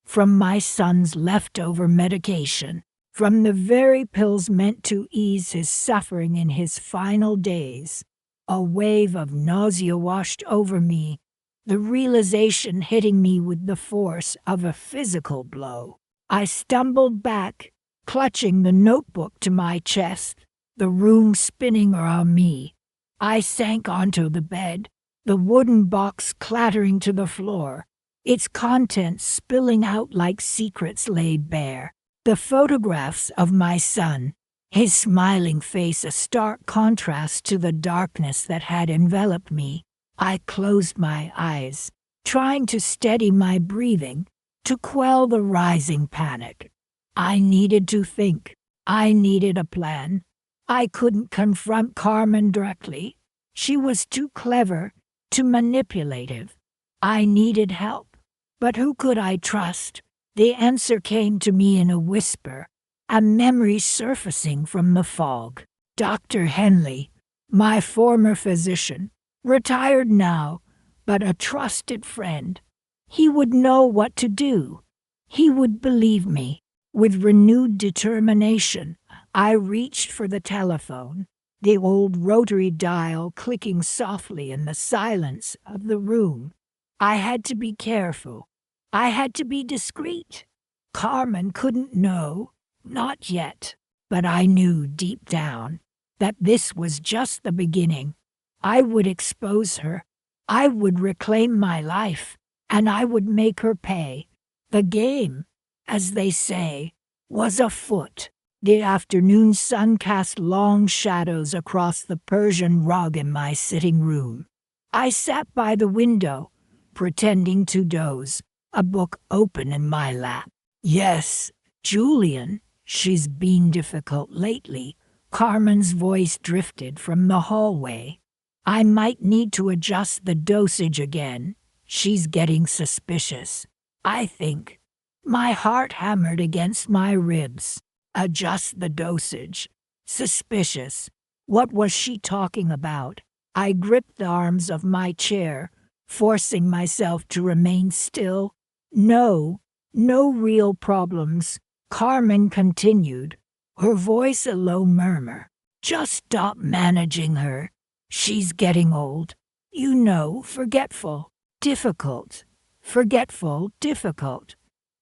From my son's leftover medication. From the very pills meant to ease his suffering in his final days. A wave of nausea washed over me, the realization hitting me with the force of a physical blow. I stumbled back, clutching the notebook to my chest, the room spinning around me. I sank onto the bed, the wooden box clattering to the floor, its contents spilling out like secrets laid bare. The photographs of my son, his smiling face a stark contrast to the darkness that had enveloped me. I closed my eyes, trying to steady my breathing, to quell the rising panic. I needed to think. I needed a plan. I couldn't confront Carmen directly. She was too clever, too manipulative. I needed help. But who could I trust? The answer came to me in a whisper, a memory surfacing from the fog. Dr. Henley, my former physician, retired now, but a trusted friend. He would know what to do. He would believe me. With renewed determination, I reached for the telephone, the old rotary dial clicking softly in the silence of the room. I had to be careful. I had to be discreet. Carmen couldn't know, not yet, but I knew deep down that this was just the beginning. I would expose her. I would reclaim my life, and I would make her pay. The game, as they say, was afoot. The afternoon sun cast long shadows across the Persian rug in my sitting room. I sat by the window, pretending to doze, a book open in my lap. Yes, Julian, she's been difficult lately. Carmen's voice drifted from the hallway. I might need to adjust the dosage again. She's getting suspicious. I think. My heart hammered against my ribs. Adjust the dosage. Suspicious. What was she talking about? I gripped the arms of my chair, forcing myself to remain still. No real problems, Carmen continued, her voice a low murmur. Just stop managing her. She's getting old. You know, forgetful, difficult. Forgetful, difficult.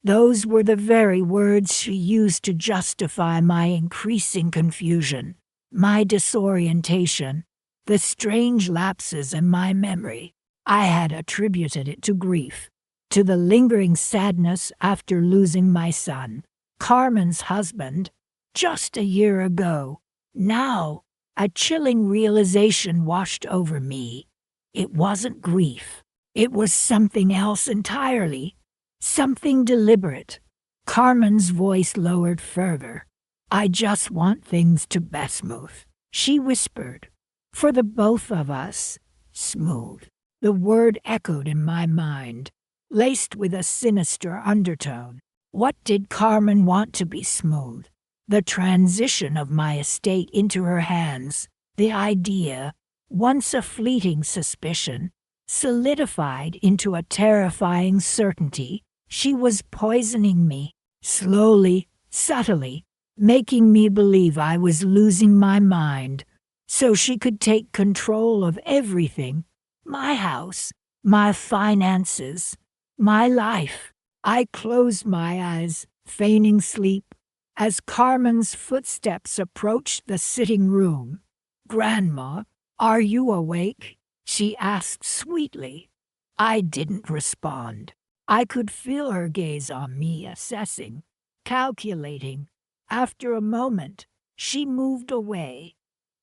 Those were the very words she used to justify my increasing confusion, my disorientation, the strange lapses in my memory. I had attributed it to grief, to the lingering sadness after losing my son, Carmen's husband, just a year ago. Now, a chilling realization washed over me. It wasn't grief. It was something else entirely. Something deliberate. Carmen's voice lowered further. I just want things to be smooth, she whispered. For the both of us. Smooth. The word echoed in my mind, laced with a sinister undertone. What did Carmen want to be smooth? The transition of my estate into her hands, the idea, once a fleeting suspicion, solidified into a terrifying certainty. She was poisoning me, slowly, subtly, making me believe I was losing my mind, so she could take control of everything, my house, my finances, my life. I closed my eyes, feigning sleep, as Carmen's footsteps approached the sitting room. "Grandma, are you awake?" she asked sweetly. I didn't respond. I could feel her gaze on me, assessing, calculating. After a moment, she moved away.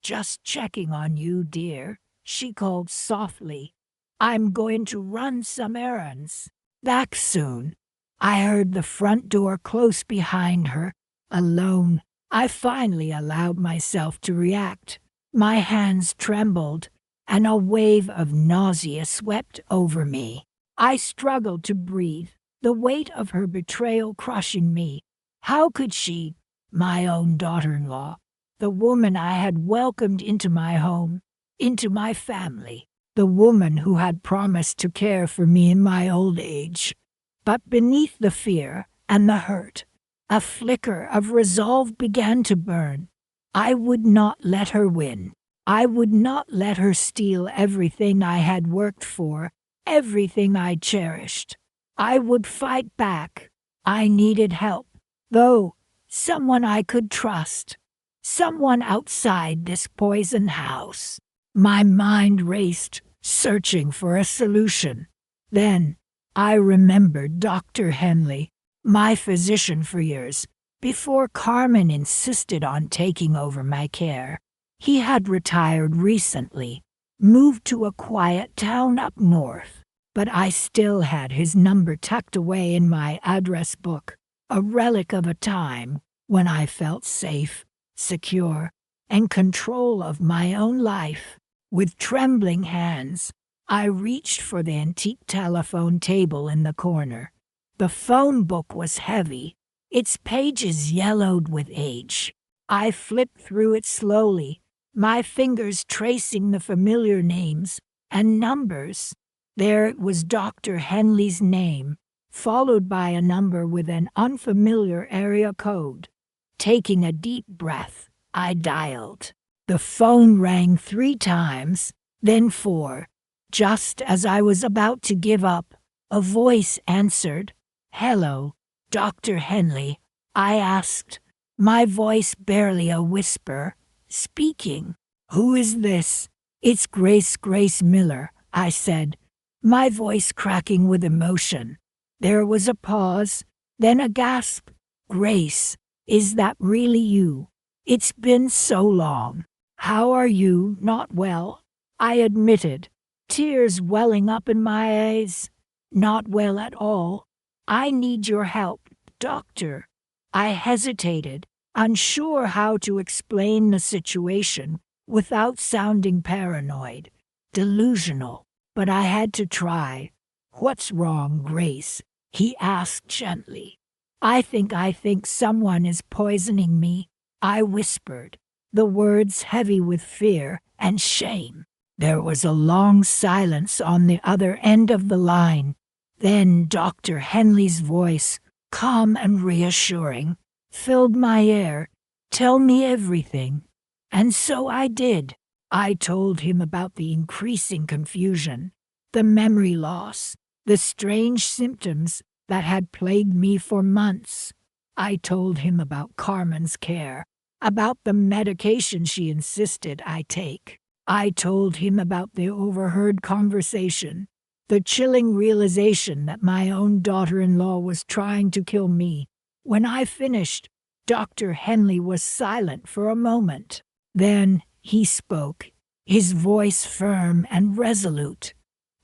"Just checking on you, dear," she called softly. "I'm going to run some errands. Back soon." I heard the front door close behind her. Alone, I finally allowed myself to react. My hands trembled, and a wave of nausea swept over me. I struggled to breathe, the weight of her betrayal crushing me. How could she, my own daughter-in-law, the woman I had welcomed into my home, into my family, the woman who had promised to care for me in my old age? But beneath the fear and the hurt, a flicker of resolve began to burn. I would not let her win. I would not let her steal everything I had worked for, everything I cherished. I would fight back. I needed help. though, someone I could trust. Someone outside this poison house. My mind raced, searching for a solution. Then, I remembered Dr. Henley, my physician for years, before Carmen insisted on taking over my care. He had retired recently, moved to a quiet town up north, but I still had his number tucked away in my address book, a relic of a time when I felt safe, secure, and control of my own life. With trembling hands, I reached for the antique telephone table in the corner. The phone book was heavy, its pages yellowed with age. I flipped through it slowly, my fingers tracing the familiar names and numbers. There it was, Dr. Henley's name, followed by a number with an unfamiliar area code. Taking a deep breath, I dialed. The phone rang 3 times, then 4. Just as I was about to give up, a voice answered. "Hello, Dr. Henley," I asked, my voice barely a whisper. "Speaking. Who is this?" "It's Grace Miller," I said, my voice cracking with emotion. There was a pause, then a gasp. "Grace, is that really you? It's been so long. How are you?" "Not well," I admitted, tears welling up in my eyes. "Not well at all. I need your help, doctor." I hesitated, unsure how to explain the situation without sounding paranoid, delusional, but I had to try. "What's wrong, Grace?" he asked gently. I think someone is poisoning me," I whispered, the words heavy with fear and shame. There was a long silence on the other end of the line. Then Dr. Henley's voice, calm and reassuring, filled my ear. "Tell me everything." And so I did. I told him about the increasing confusion, the memory loss, the strange symptoms that had plagued me for months. I told him about Carmen's care, about the medication she insisted I take. I told him about the overheard conversation, the chilling realization that my own daughter-in-law was trying to kill me. When I finished, Dr. Henley was silent for a moment. Then he spoke, his voice firm and resolute.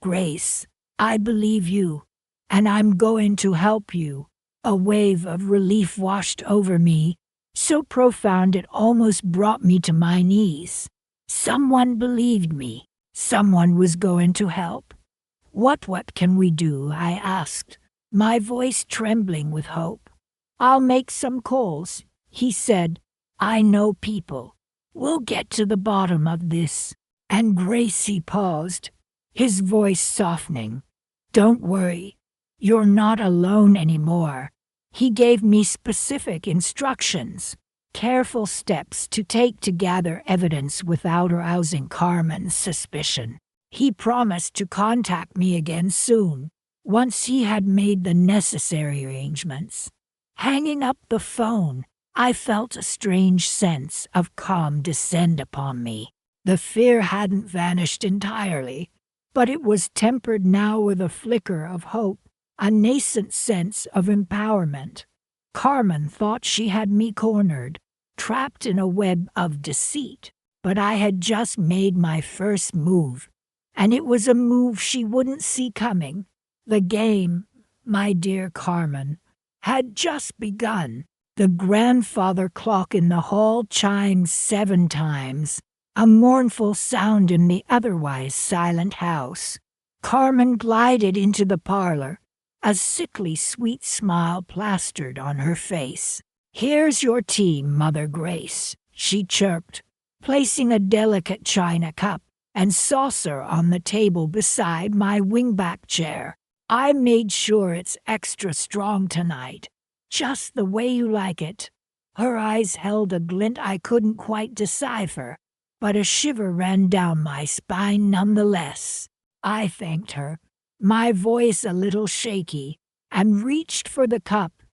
"Grace, I believe you, and I'm going to help you." A wave of relief washed over me, so profound it almost brought me to my knees. Someone believed me. Someone was going to help. What can we do?" I asked, my voice trembling with hope. "I'll make some calls," he said. "I know people. We'll get to the bottom of this." And Grace, he paused, his voice softening. "Don't worry. You're not alone anymore." He gave me specific instructions, careful steps to take to gather evidence without arousing Carmen's suspicion. He promised to contact me again soon, once he had made the necessary arrangements. Hanging up the phone, I felt a strange sense of calm descend upon me. The fear hadn't vanished entirely, but it was tempered now with a flicker of hope, a nascent sense of empowerment. Carmen thought she had me cornered, trapped in a web of deceit, but I had just made my first move, and it was a move she wouldn't see coming. The game, my dear Carmen, had just begun. The grandfather clock in the hall chimed 7 times, a mournful sound in the otherwise silent house. Carmen glided into the parlor, a sickly sweet smile plastered on her face. "Here's your tea, Mother Grace," she chirped, placing a delicate china cup and saucer on the table beside my wingback chair. "I made sure it's extra strong tonight, just the way you like it." Her eyes held a glint I couldn't quite decipher, but a shiver ran down my spine nonetheless. I thanked her, my voice a little shaky, and reached for the cup.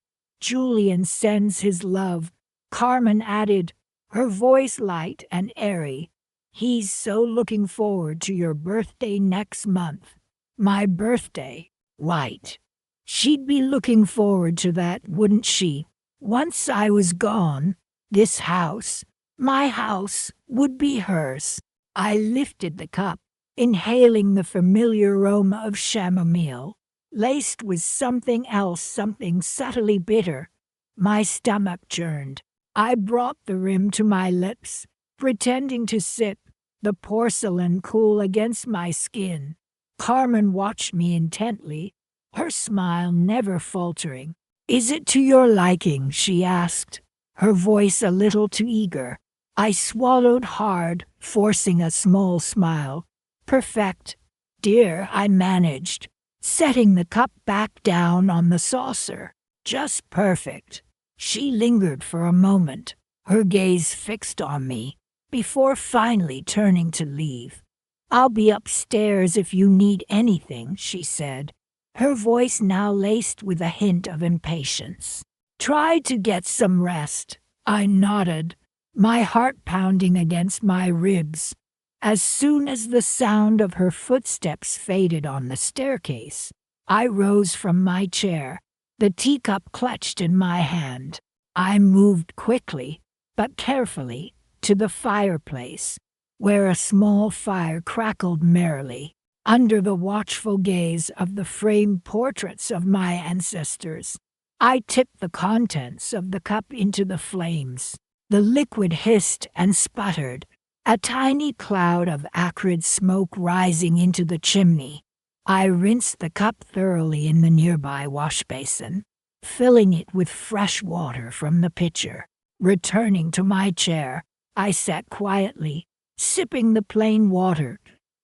Julian sends his love," Carmen added, her voice light and airy. "He's so looking forward to your birthday next month." My birthday? Right. She'd be looking forward to that, wouldn't she? Once I was gone, this house, my house, would be hers. I lifted the cup, inhaling the familiar aroma of chamomile, laced with something else, something subtly bitter. My stomach churned. I brought the rim to my lips, pretending to sip, the porcelain cool against my skin. Carmen watched me intently, her smile never faltering. "Is it to your liking?" she asked, her voice a little too eager. I swallowed hard, forcing a small smile. "Perfect, dear," I managed, setting the cup back down on the saucer. "Just perfect." She lingered for a moment, her gaze fixed on me, before finally turning to leave. "I'll be upstairs if you need anything," she said, her voice now laced with a hint of impatience. "Try to get some rest." I nodded, my heart pounding against my ribs. As soon as the sound of her footsteps faded on the staircase, I rose from my chair, the teacup clutched in my hand. I moved quickly, but carefully, to the fireplace, where a small fire crackled merrily, under the watchful gaze of the framed portraits of my ancestors. I tipped the contents of the cup into the flames. The liquid hissed and sputtered, a tiny cloud of acrid smoke rising into the chimney. I rinsed the cup thoroughly in the nearby wash basin, filling it with fresh water from the pitcher. Returning to my chair, I sat quietly, sipping the plain water,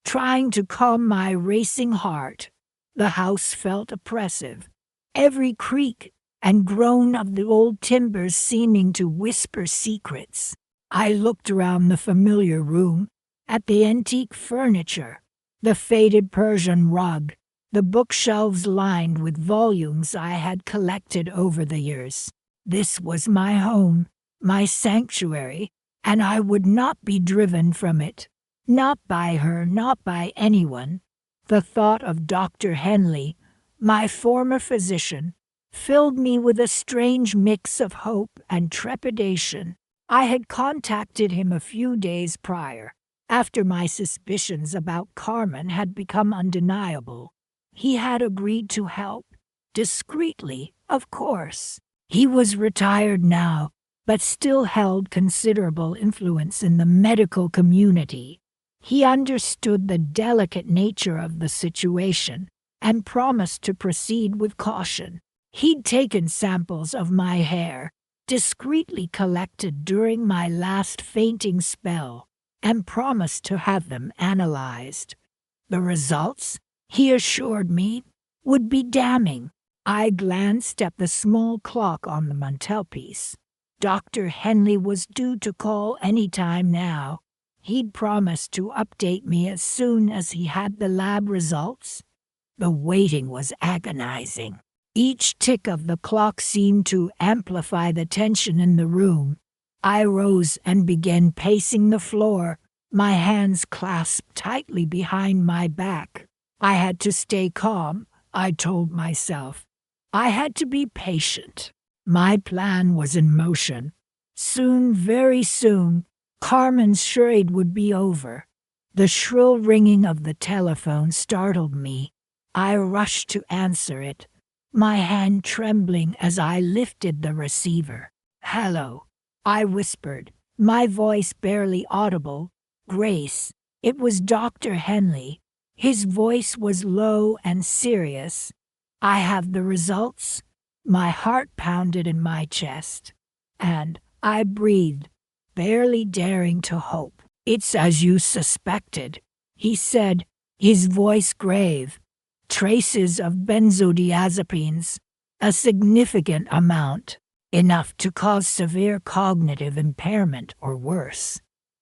trying to calm my racing heart. The house felt oppressive, every creak and groan of the old timbers seeming to whisper secrets. I looked around the familiar room, at the antique furniture, the faded Persian rug, the bookshelves lined with volumes I had collected over the years. This was my home, my sanctuary, and I would not be driven from it. Not by her, not by anyone. The thought of Dr. Henley, my former physician, filled me with a strange mix of hope and trepidation. I had contacted him a few days prior, after my suspicions about Carmen had become undeniable. He had agreed to help, discreetly, of course. He was retired now, but still held considerable influence in the medical community. He understood the delicate nature of the situation and promised to proceed with caution. He'd taken samples of my hair, discreetly collected during my last fainting spell, and promised to have them analyzed. The results, he assured me, would be damning. I glanced at the small clock on the mantelpiece. Dr. Henley was due to call any time now. He'd promised to update me as soon as he had the lab results. The waiting was agonizing. Each tick of the clock seemed to amplify the tension in the room. I rose and began pacing the floor, my hands clasped tightly behind my back. I had to stay calm, I told myself. I had to be patient. My plan was in motion. Soon, very soon, Carmen's charade would be over. The shrill ringing of the telephone startled me. I rushed to answer it, my hand trembling as I lifted the receiver. "Hello," I whispered, my voice barely audible. "Grace." It was Dr. Henley. His voice was low and serious. "I have the results." My heart pounded in my chest, and I breathed, barely daring to hope. "It's as you suspected," he said, his voice grave. "Traces of benzodiazepines, a significant amount, enough to cause severe cognitive impairment or worse."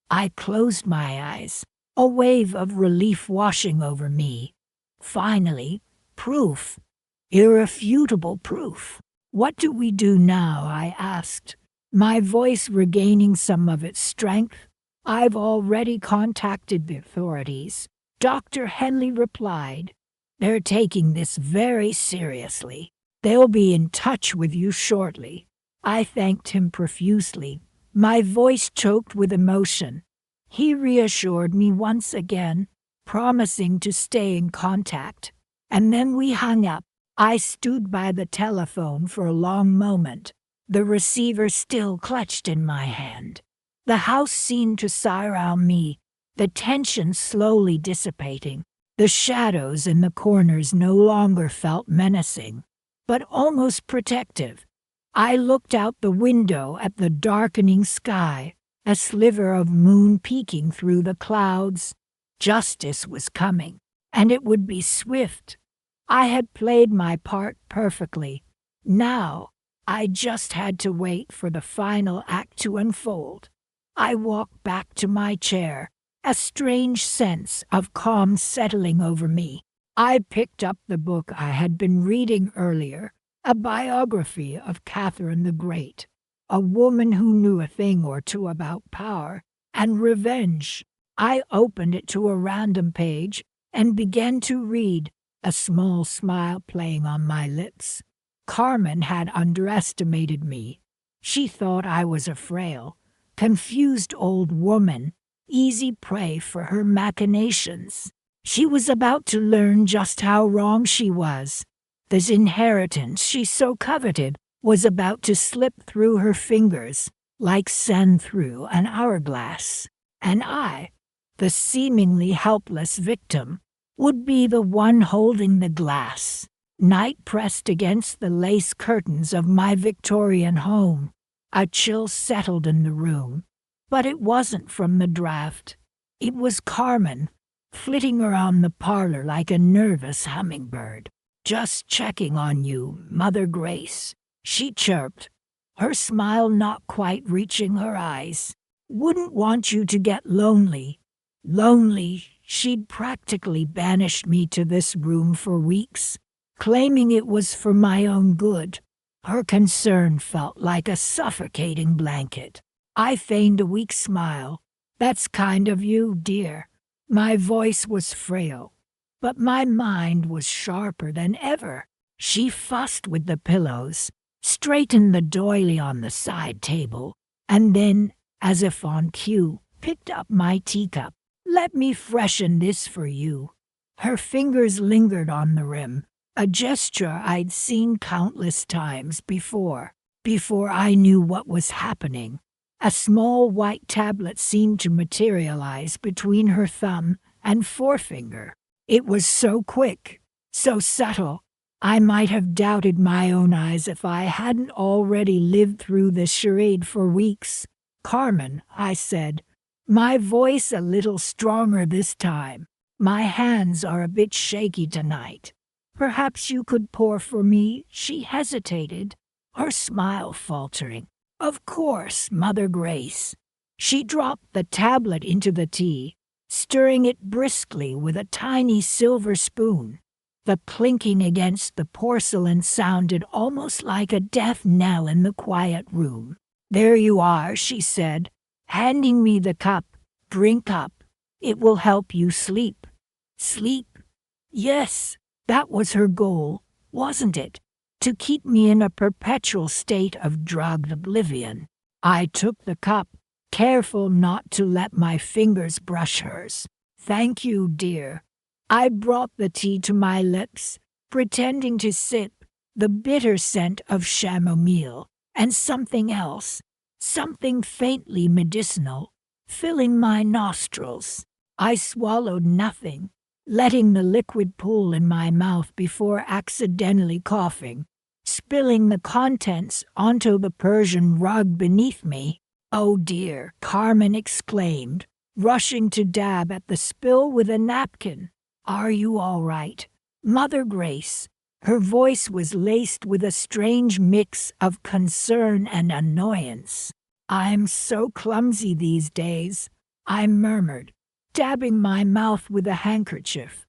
I closed my eyes, a wave of relief washing over me. Finally, proof. Irrefutable proof. What do we do now? I asked, my voice regaining some of its strength. I've already contacted the authorities, Dr. Henley replied. They're taking this very seriously. They'll be in touch with you shortly. I thanked him profusely, my voice choked with emotion. He reassured me once again, promising to stay in contact. And then we hung up. I stood by the telephone for a long moment, the receiver still clutched in my hand. The house seemed to sigh around me, the tension slowly dissipating. The shadows in the corners no longer felt menacing, but almost protective. I looked out the window at the darkening sky, a sliver of moon peeking through the clouds. Justice was coming, and it would be swift. I had played my part perfectly. Now, I just had to wait for the final act to unfold. I walked back to my chair, a strange sense of calm settling over me. I picked up the book I had been reading earlier, a biography of Catherine the Great, a woman who knew a thing or two about power and revenge. I opened it to a random page and began to read, a small smile playing on my lips. Carmen had underestimated me. She thought I was a frail, confused old woman, easy prey for her machinations. She was about to learn just how wrong she was. This inheritance she so coveted was about to slip through her fingers, like sand through an hourglass. And I, the seemingly helpless victim, would be the one holding the glass. Night pressed against the lace curtains of my Victorian home. A chill settled in the room. But it wasn't from the draft. It was Carmen, flitting around the parlor like a nervous hummingbird. Just checking on you, Mother Grace, she chirped, her smile not quite reaching her eyes. Wouldn't want you to get lonely. Lonely, she'd practically banished me to this room for weeks, claiming it was for my own good. Her concern felt like a suffocating blanket. I feigned a weak smile. That's kind of you, dear. My voice was frail, but my mind was sharper than ever. She fussed with the pillows, straightened the doily on the side table, and then, as if on cue, picked up my teacup. Let me freshen this for you. Her fingers lingered on the rim, a gesture I'd seen countless times before I knew what was happening. A small white tablet seemed to materialize between her thumb and forefinger. It was so quick, so subtle, I might have doubted my own eyes if I hadn't already lived through this charade for weeks. Carmen, I said, my voice a little stronger this time. My hands are a bit shaky tonight. Perhaps you could pour for me? She hesitated, her smile faltering. Of course, Mother Grace. She dropped the tablet into the tea, stirring it briskly with a tiny silver spoon. The clinking against the porcelain sounded almost like a death knell in the quiet room. There you are, she said, handing me the cup. Drink up. It will help you sleep. Sleep? Yes, that was her goal, wasn't it? To keep me in a perpetual state of drugged oblivion. I took the cup, careful not to let my fingers brush hers. Thank you, dear. I brought the tea to my lips, pretending to sip, the bitter scent of chamomile, and something else, something faintly medicinal, filling my nostrils. I swallowed nothing, letting the liquid pool in my mouth before accidentally coughing, spilling the contents onto the Persian rug beneath me. Oh dear, Carmen exclaimed, rushing to dab at the spill with a napkin. Are you all right, Mother Grace? Her voice was laced with a strange mix of concern and annoyance. I'm so clumsy these days, I murmured, dabbing my mouth with a handkerchief.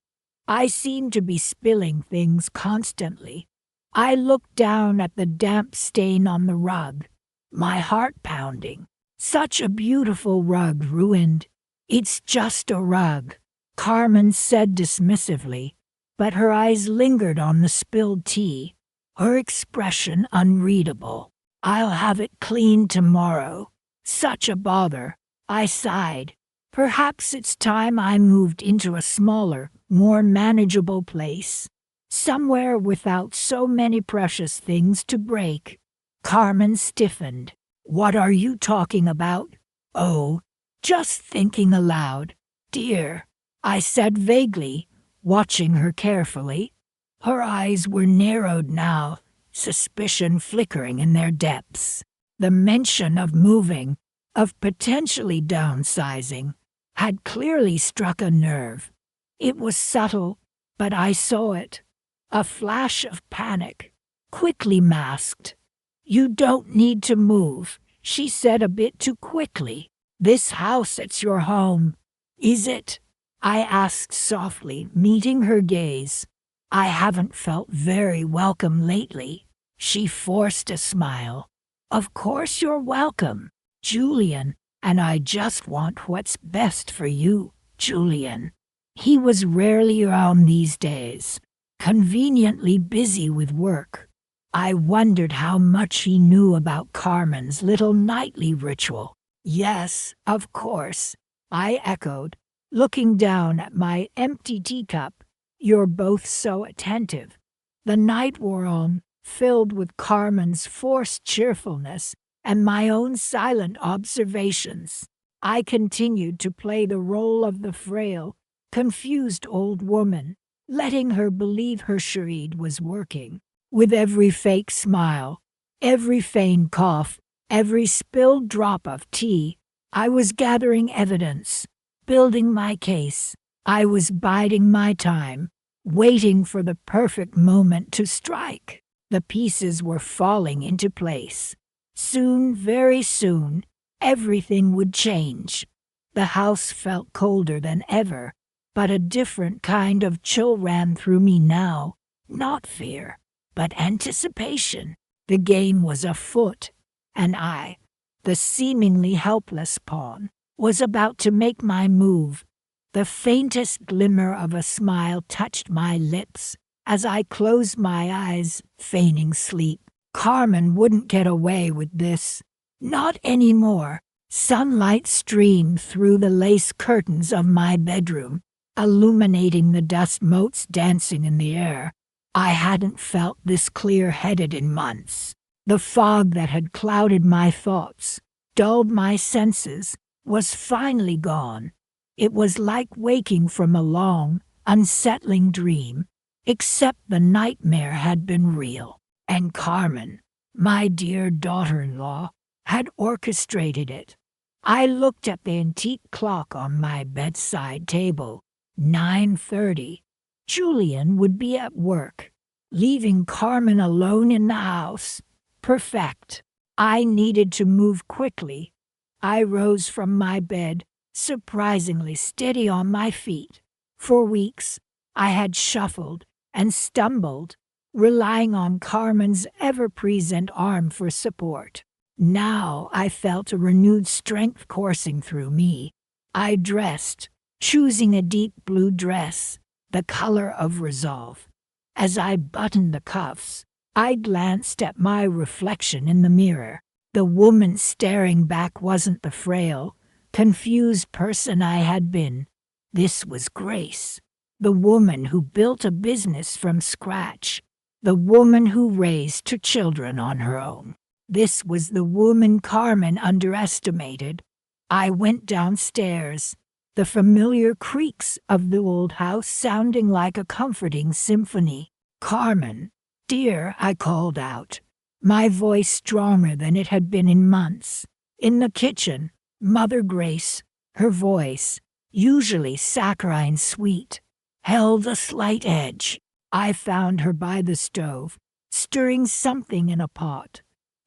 I seem to be spilling things constantly. I looked down at the damp stain on the rug, my heart pounding. Such a beautiful rug ruined. It's just a rug, Carmen said dismissively, but her eyes lingered on the spilled tea, her expression unreadable. I'll have it cleaned tomorrow. Such a bother, I sighed. Perhaps it's time I moved into a smaller, more manageable place. Somewhere without so many precious things to break. Carmen stiffened. What are you talking about? Oh, just thinking aloud. Dear, I said vaguely, watching her carefully. Her eyes were narrowed now, suspicion flickering in their depths. The mention of moving, of potentially downsizing, had clearly struck a nerve. It was subtle, but I saw it. A flash of panic, quickly masked. You don't need to move, she said a bit too quickly. This house, it's your home. Is it? I asked softly, meeting her gaze. I haven't felt very welcome lately. She forced a smile. Of course you're welcome, Julian, and I just want what's best for you, Julian. He was rarely around these days, conveniently busy with work. I wondered how much he knew about Carmen's little nightly ritual. Yes, of course, I echoed, looking down at my empty teacup. You're both so attentive. The night wore on, filled with Carmen's forced cheerfulness and my own silent observations. I continued to play the role of the frail, confused old woman, letting her believe her charade was working. With every fake smile, every feigned cough, every spilled drop of tea, I was gathering evidence, building my case. I was biding my time, waiting for the perfect moment to strike. The pieces were falling into place. Soon, very soon, everything would change. The house felt colder than ever, but a different kind of chill ran through me now. Not fear, but anticipation. The game was afoot, and I, the seemingly helpless pawn, was about to make my move. The faintest glimmer of a smile touched my lips as I closed my eyes, feigning sleep. Carmen wouldn't get away with this. Not anymore. Sunlight streamed through the lace curtains of my bedroom, illuminating the dust motes dancing in the air. I hadn't felt this clear-headed in months. The fog that had clouded my thoughts, dulled my senses, was finally gone. It was like waking from a long, unsettling dream, except the nightmare had been real, and Carmen, my dear daughter-in-law, had orchestrated it. I looked at the antique clock on my bedside table. 9:30. Julian would be at work, leaving Carmen alone in the house. Perfect. I needed to move quickly. I rose from my bed, surprisingly steady on my feet. For weeks, I had shuffled and stumbled, relying on Carmen's ever-present arm for support. Now I felt a renewed strength coursing through me. I dressed, choosing a deep blue dress, the color of resolve. As I buttoned the cuffs, I glanced at my reflection in the mirror. The woman staring back wasn't the frail, confused person I had been. This was Grace, the woman who built a business from scratch, the woman who raised two children on her own. This was the woman Carmen underestimated. I went downstairs, the familiar creaks of the old house sounding like a comforting symphony. Carmen, dear, I called out, my voice stronger than it had been in months. In the kitchen, Mother Grace, her voice, usually saccharine sweet, held a slight edge. I found her by the stove, stirring something in a pot.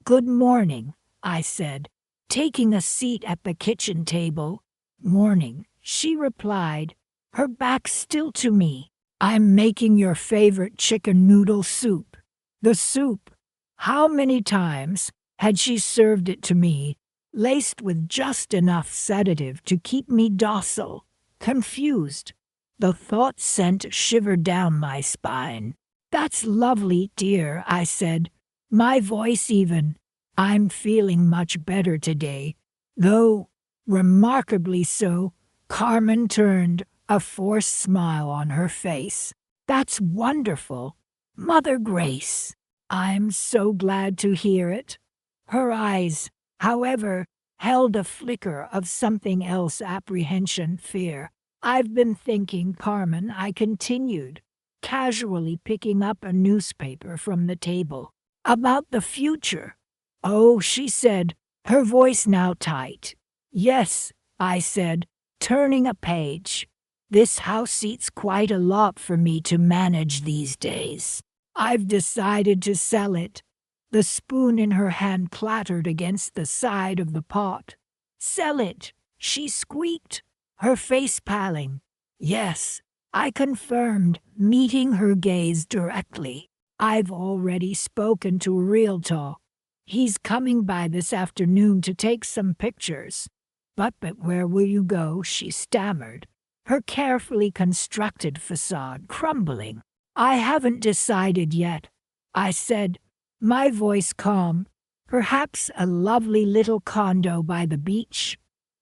Good morning, I said, taking a seat at the kitchen table. Morning, she replied, her back still to me. I'm making your favorite chicken noodle soup. The soup. How many times had she served it to me, laced with just enough sedative to keep me docile, confused? The thought sent a shiver down my spine. "That's lovely, dear," I said, my voice even. "I'm feeling much better today, though remarkably so." Carmen turned, a forced smile on her face. "That's wonderful, Mother Grace. I'm so glad to hear it." Her eyes, however, held a flicker of something else, apprehension, fear. "I've been thinking, Carmen," I continued, casually picking up a newspaper from the table, "about the future." "Oh," she said, her voice now tight. "Yes," I said, turning a page. "This house eats quite a lot for me to manage these days. I've decided to sell it." The spoon in her hand clattered against the side of the pot. "Sell it," she squeaked, her face paling. "Yes," I confirmed, meeting her gaze directly. "I've already spoken to a realtor. He's coming by this afternoon to take some pictures." But where will you go?" she stammered, her carefully constructed facade crumbling. "I haven't decided yet," I said, my voice calm. "Perhaps a lovely little condo by the beach,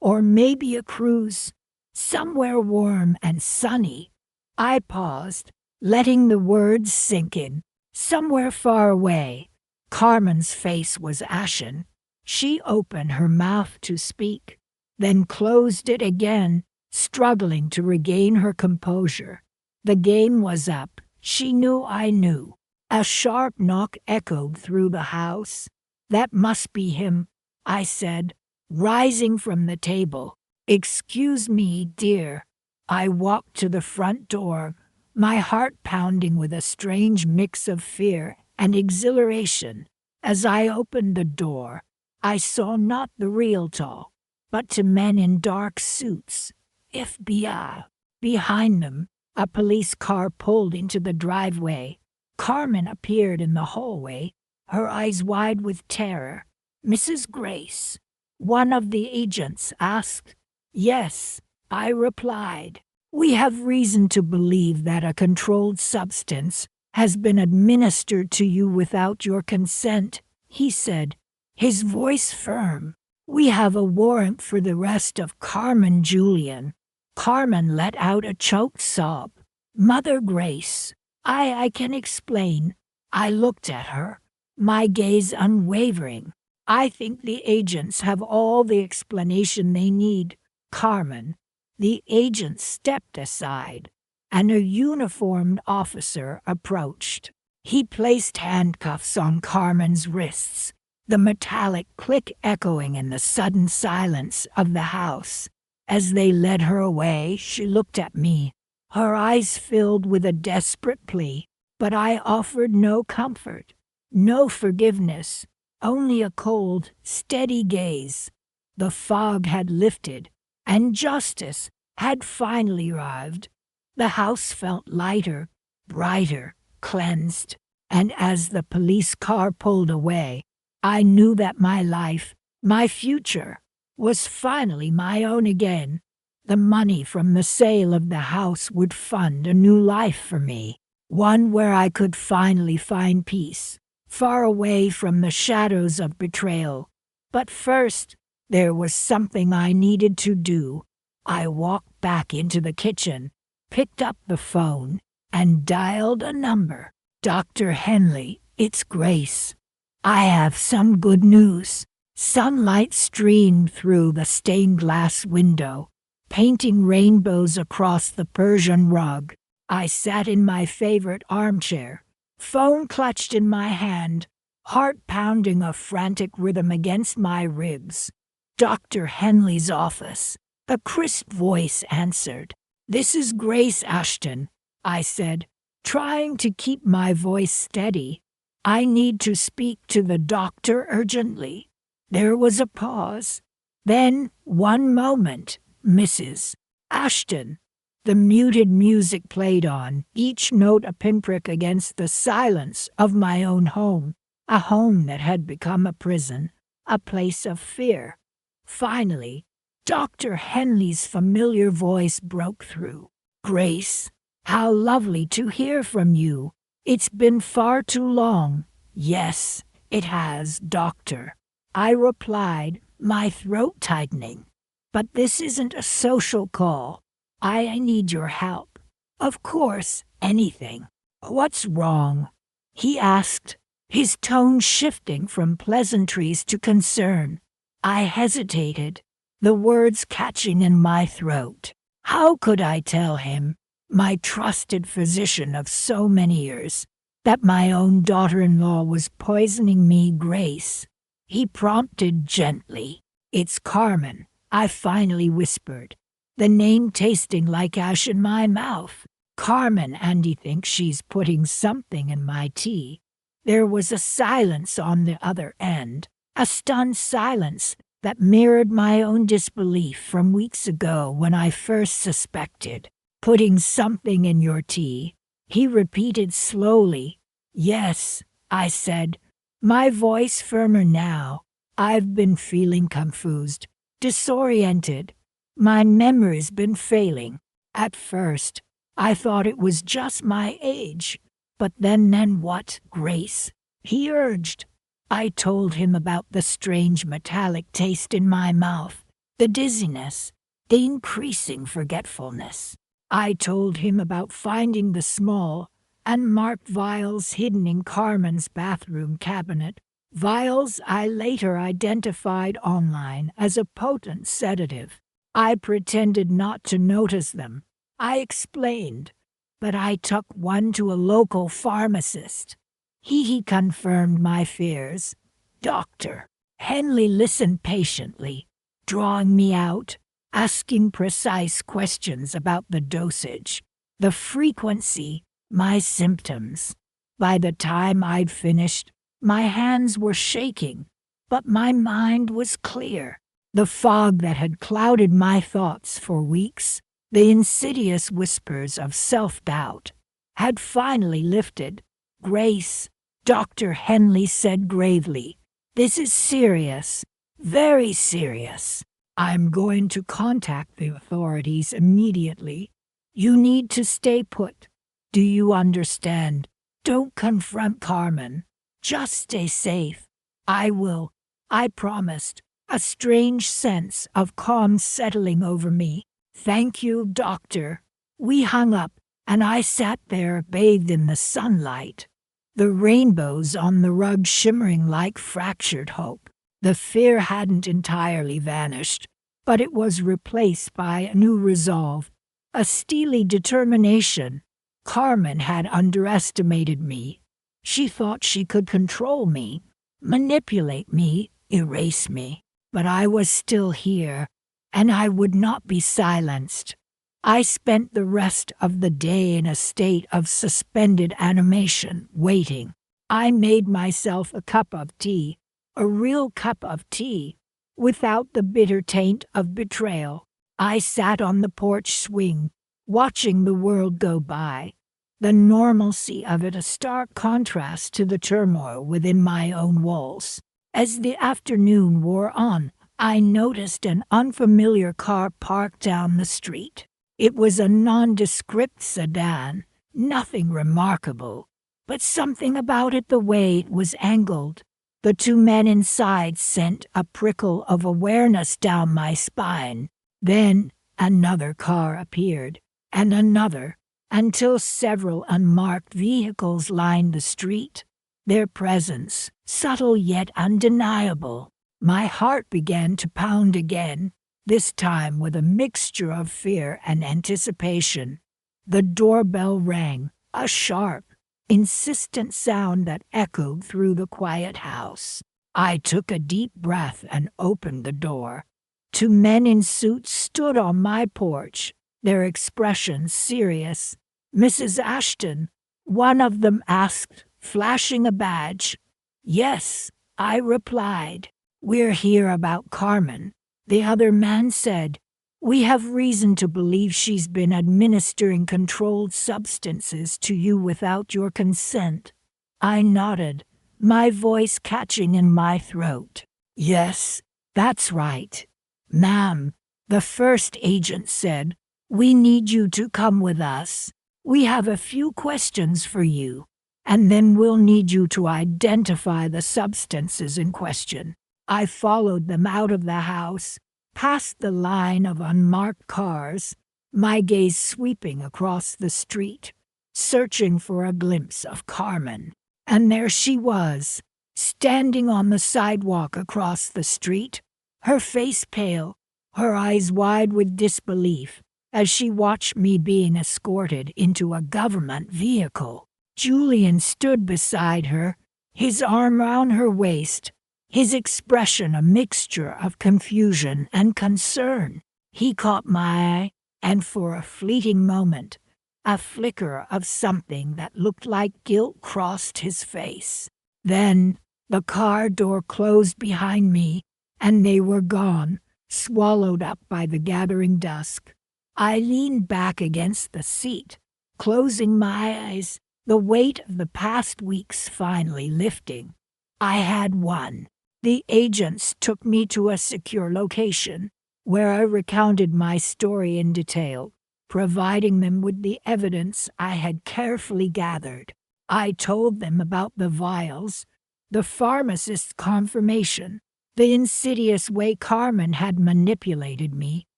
or maybe a cruise, somewhere warm and sunny." I paused, letting the words sink in. "Somewhere far away." Carmen's face was ashen. She opened her mouth to speak, then closed it again, struggling to regain her composure. The game was up. She knew I knew. A sharp knock echoed through the house. "That must be him," I said, rising from the table. "Excuse me, dear." I walked to the front door, my heart pounding with a strange mix of fear and exhilaration. As I opened the door, I saw not the realtor, but two men in dark suits, FBI. Behind them, a police car pulled into the driveway. Carmen appeared in the hallway, her eyes wide with terror. "Mrs. Grace?" one of the agents asked. "Yes," I replied. "We have reason to believe that a controlled substance has been administered to you without your consent," he said, his voice firm. "We have a warrant for the arrest of Carmen Julian." Carmen let out a choked sob. "Mother Grace, I can explain." I looked at her, my gaze unwavering. "I think the agents have all the explanation they need, Carmen." The agent stepped aside, and a uniformed officer approached. He placed handcuffs on Carmen's wrists, the metallic click echoing in the sudden silence of the house. As they led her away, she looked at me, her eyes filled with a desperate plea. But I offered no comfort, no forgiveness, only a cold, steady gaze. The fog had lifted, and justice had finally arrived. The house felt lighter, brighter, cleansed, and as the police car pulled away, I knew that my life, my future, was finally my own again. The money from the sale of the house would fund a new life for me, one where I could finally find peace, far away from the shadows of betrayal. But first, there was something I needed to do. I walked back into the kitchen, picked up the phone, and dialed a number. "Dr. Henley, it's Grace. I have some good news." Sunlight streamed through the stained glass window, painting rainbows across the Persian rug. I sat in my favorite armchair, phone clutched in my hand, heart pounding a frantic rhythm against my ribs. "Dr. Henley's office," a crisp voice answered. "This is Grace Ashton," I said, trying to keep my voice steady. "I need to speak to the doctor urgently." There was a pause. Then, "One moment, Mrs. Ashton." The muted music played on, each note a pinprick against the silence of my own home, a home that had become a prison, a place of fear. Finally, Dr. Henley's familiar voice broke through. "Grace, how lovely to hear from you. It's been far too long." "Yes, it has, Doctor," I replied, my throat tightening. "But this isn't a social call. I need your help." "Of course, anything." "What's wrong?" he asked, his tone shifting from pleasantries to concern. I hesitated, the words catching in my throat. How could I tell him, my trusted physician of so many years, that my own daughter-in-law was poisoning me, Grace? He prompted gently. "It's Carmen," I finally whispered, the name tasting like ash in my mouth. "Carmen, and he thinks she's putting something in my tea." There was a silence on the other end, a stunned silence that mirrored my own disbelief from weeks ago when I first suspected. "Putting something in your tea?" he repeated slowly. "Yes," I said, my voice firmer now. "I've been feeling confused, disoriented. My memory's been failing. At first, I thought it was just my age. But then what, Grace?" he urged. I told him about the strange metallic taste in my mouth, the dizziness, the increasing forgetfulness. I told him about finding the small, unmarked vials hidden in Carmen's bathroom cabinet, vials I later identified online as a potent sedative. I pretended not to notice them. I explained, but I took one to a local pharmacist. He confirmed my fears. Dr. Henley listened patiently, drawing me out, asking precise questions about the dosage, the frequency, my symptoms. By the time I'd finished, my hands were shaking, but my mind was clear. The fog that had clouded my thoughts for weeks, the insidious whispers of self-doubt, had finally lifted. "Grace," Dr. Henley said gravely, "this is serious, very serious. I'm going to contact the authorities immediately. You need to stay put. Do you understand? Don't confront Carmen. Just stay safe." "I will," I promised, a strange sense of calm settling over me. "Thank you, Doctor." We hung up, and I sat there bathed in the sunlight, the rainbows on the rug shimmering like fractured hope. The fear hadn't entirely vanished, but it was replaced by a new resolve, a steely determination. Carmen had underestimated me. She thought she could control me, manipulate me, erase me. But I was still here, and I would not be silenced. I spent the rest of the day in a state of suspended animation, waiting. I made myself a cup of tea, a real cup of tea, without the bitter taint of betrayal. I sat on the porch swing, watching the world go by, the normalcy of it a stark contrast to the turmoil within my own walls. As the afternoon wore on, I noticed an unfamiliar car parked down the street. It was a nondescript sedan, nothing remarkable, but something about it, the way it was angled. The two men inside sent a prickle of awareness down my spine. Then another car appeared, and another, until several unmarked vehicles lined the street. Their presence, subtle yet undeniable. My heart began to pound again, this time with a mixture of fear and anticipation. The doorbell rang, a sharp, insistent sound that echoed through the quiet house. I took a deep breath and opened the door. Two men in suits stood on my porch, their expressions serious. "Mrs. Ashton," one of them asked, flashing a badge. "Yes," I replied. "We're here about Carmen," the other man said. We have reason to believe she's been administering controlled substances to you without your consent. I nodded, my voice catching in my throat. Yes, that's right. Ma'am, the first agent said, we need you to come with us. We have a few questions for you, and then we'll need you to identify the substances in question. I followed them out of the house, past the line of unmarked cars, my gaze sweeping across the street, searching for a glimpse of Carmen. And there she was, standing on the sidewalk across the street, her face pale, her eyes wide with disbelief, as she watched me being escorted into a government vehicle. Julian stood beside her, his arm round her waist, his expression a mixture of confusion and concern. He caught my eye, and for a fleeting moment, a flicker of something that looked like guilt crossed his face. Then the car door closed behind me, and they were gone, swallowed up by the gathering dusk. I leaned back against the seat, closing my eyes, the weight of the past weeks finally lifting. I had won. The agents took me to a secure location, where I recounted my story in detail, providing them with the evidence I had carefully gathered. I told them about the vials, the pharmacist's confirmation, the insidious way Carmen had manipulated me,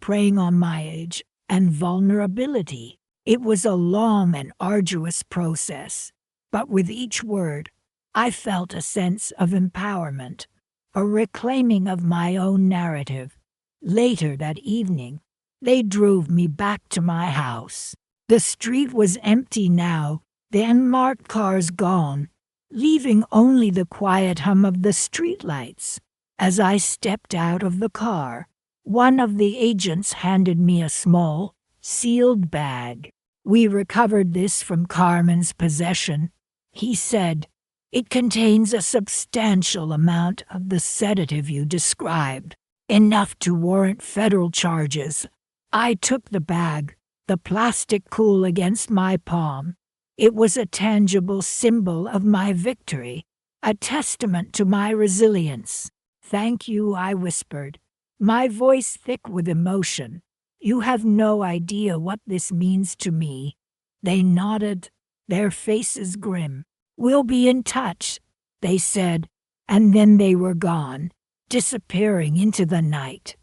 preying on my age and vulnerability. It was a long and arduous process, but with each word, I felt a sense of empowerment, a reclaiming of my own narrative. Later that evening, they drove me back to my house. The street was empty now, the unmarked cars gone, leaving only the quiet hum of the streetlights. As I stepped out of the car, one of the agents handed me a small, sealed bag. We recovered this from Carmen's possession, he said. It contains a substantial amount of the sedative you described, enough to warrant federal charges. I took the bag, the plastic cool against my palm. It was a tangible symbol of my victory, a testament to my resilience. Thank you, I whispered, my voice thick with emotion. You have no idea what this means to me. They nodded, their faces grim. We'll be in touch, they said, and then they were gone, disappearing into the night.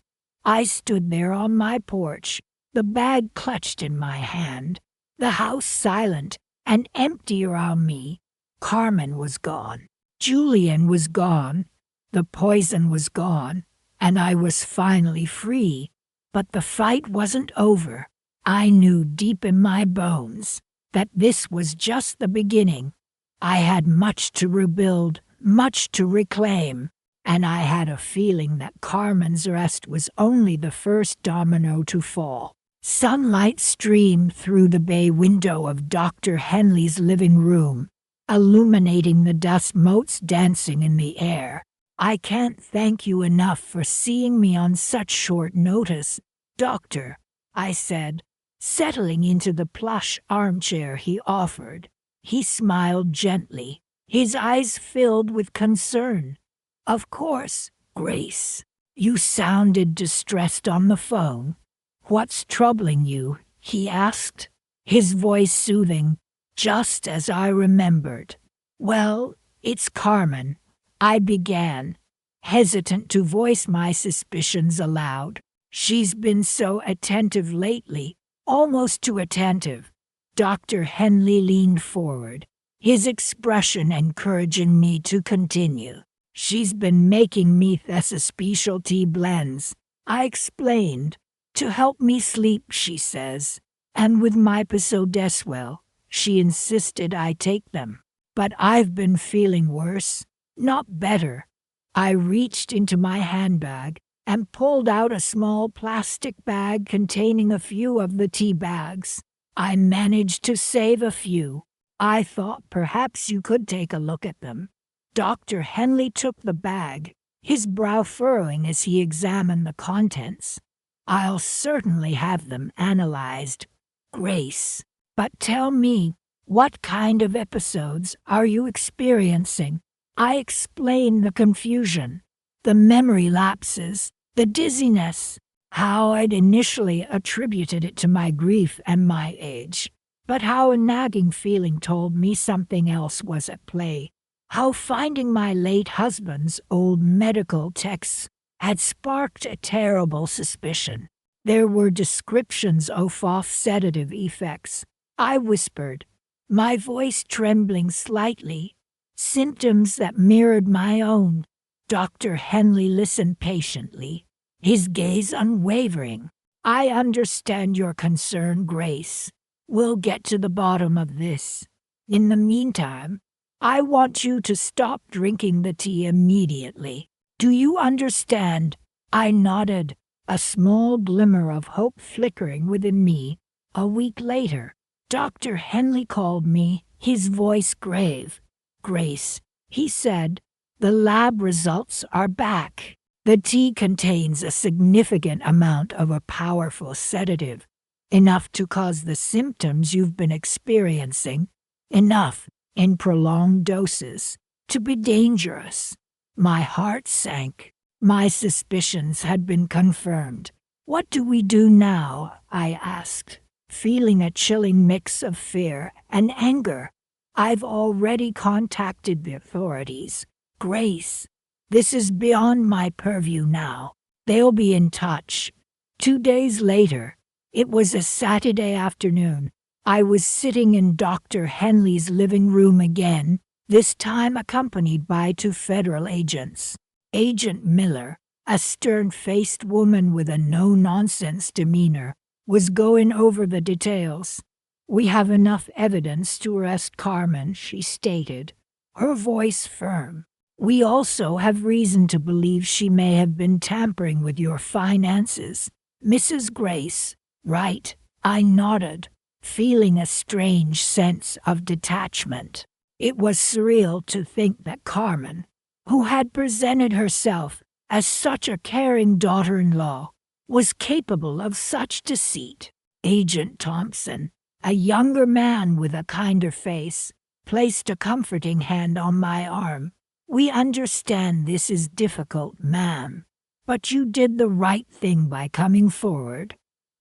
I stood there on my porch, the bag clutched in my hand, the house silent and empty around me. Carmen was gone. Julian was gone. The poison was gone, and I was finally free. But the fight wasn't over. I knew deep in my bones that this was just the beginning. I had much to rebuild, much to reclaim, and I had a feeling that Carmen's arrest was only the first domino to fall. Sunlight streamed through the bay window of Dr. Henley's living room, illuminating the dust motes dancing in the air. I can't thank you enough for seeing me on such short notice, Doctor, I said, settling into the plush armchair he offered. He smiled gently, his eyes filled with concern. Of course, Grace. You sounded distressed on the phone. What's troubling you? He asked, his voice soothing, just as I remembered. Well, it's Carmen, I began, hesitant to voice my suspicions aloud. She's been so attentive lately, almost too attentive. Dr. Henley leaned forward, his expression encouraging me to continue. She's been making me specialty blends, I explained, to help me sleep, she says. And with my Deswell, she insisted I take them. But I've been feeling worse, not better. I reached into my handbag and pulled out a small plastic bag containing a few of the tea bags. I managed to save a few. I thought perhaps you could take a look at them. Dr. Henley took the bag, his brow furrowing as he examined the contents. I'll certainly have them analyzed, Grace. But tell me, what kind of episodes are you experiencing? I explain the confusion, the memory lapses, the dizziness, how I'd initially attributed it to my grief and my age, but how a nagging feeling told me something else was at play, how finding my late husband's old medical texts had sparked a terrible suspicion. There were descriptions of off sedative effects. I whispered, my voice trembling slightly, symptoms that mirrored my own. Dr. Henley listened patiently, his gaze unwavering. I understand your concern, Grace. We'll get to the bottom of this. In the meantime, I want you to stop drinking the tea immediately. Do you understand? I nodded, a small glimmer of hope flickering within me. A week later, Dr. Henley called me, his voice grave. Grace, he said, the lab results are back. The tea contains a significant amount of a powerful sedative, enough to cause the symptoms you've been experiencing, enough, in prolonged doses, to be dangerous. My heart sank. My suspicions had been confirmed. What do we do now? I asked, feeling a chilling mix of fear and anger. I've already contacted the authorities. Grace, this is beyond my purview now. They'll be in touch. 2 days later, it was a Saturday afternoon. I was sitting in Dr. Henley's living room again, this time accompanied by 2 federal agents. Agent Miller, a stern-faced woman with a no-nonsense demeanor, was going over the details. We have enough evidence to arrest Carmen, she stated, her voice firm. We also have reason to believe she may have been tampering with your finances. Mrs. Grace, right? I nodded, feeling a strange sense of detachment. It was surreal to think that Carmen, who had presented herself as such a caring daughter-in-law, was capable of such deceit. Agent Thompson, a younger man with a kinder face, placed a comforting hand on my arm. We understand this is difficult, ma'am, but you did the right thing by coming forward.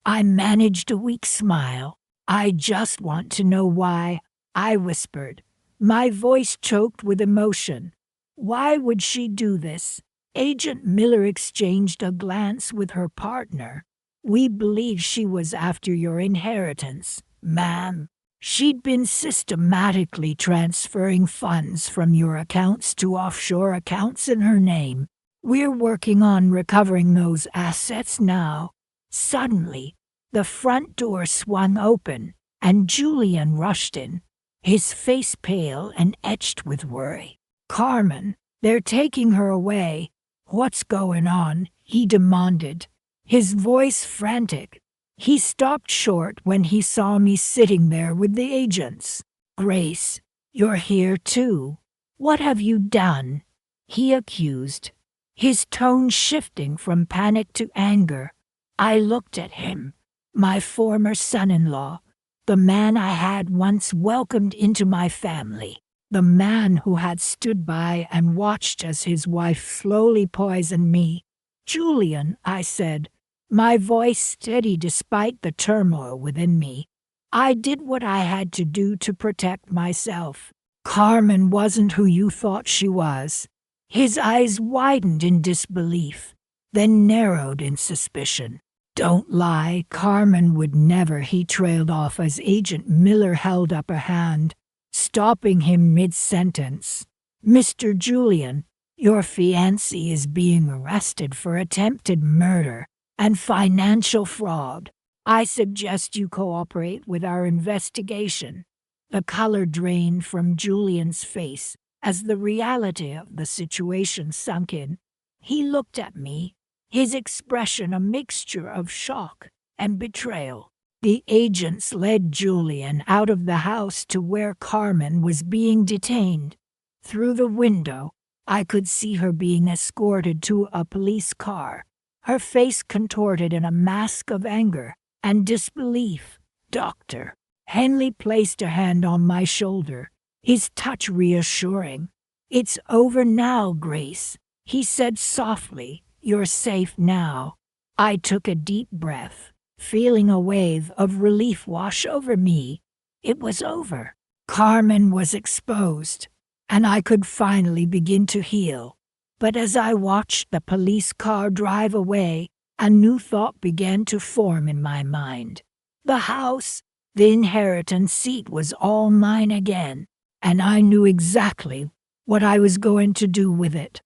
I managed a weak smile. I just want to know why, I whispered, my voice choked with emotion. Why would she do this? Agent Miller exchanged a glance with her partner. We believe she was after your inheritance, ma'am. She'd been systematically transferring funds from your accounts to offshore accounts in her name. We're working on recovering those assets now. Suddenly, the front door swung open, and Julian rushed in, his face pale and etched with worry. Carmen, they're taking her away. What's going on? He demanded, his voice frantic. He stopped short when he saw me sitting there with the agents. Grace, you're here too. What have you done? He accused, his tone shifting from panic to anger. I looked at him, my former son-in-law, the man I had once welcomed into my family. The man who had stood by and watched as his wife slowly poisoned me. Julian, I said, my voice steady despite the turmoil within me. I did what I had to do to protect myself. Carmen wasn't who you thought she was. His eyes widened in disbelief, then narrowed in suspicion. Don't lie, Carmen would never, he trailed off as Agent Miller held up a hand, stopping him mid-sentence. Mr. Julian, your fiancé is being arrested for attempted murder and financial fraud. I suggest you cooperate with our investigation. The color drained from Julian's face as the reality of the situation sunk in. He looked at me, his expression a mixture of shock and betrayal. The agents led Julian out of the house to where Carmen was being detained. Through the window, I could see her being escorted to a police car. her face contorted in a mask of anger and disbelief. "Doctor." Henley placed a hand on my shoulder, his touch reassuring. "It's over now, Grace," he said softly. "You're safe now." I took a deep breath, feeling a wave of relief wash over me. It was over. Carmen was exposed, and I could finally begin to heal. But as I watched the police car drive away, a new thought began to form in my mind. The house, the inheritance seat was all mine again, and I knew exactly what I was going to do with it.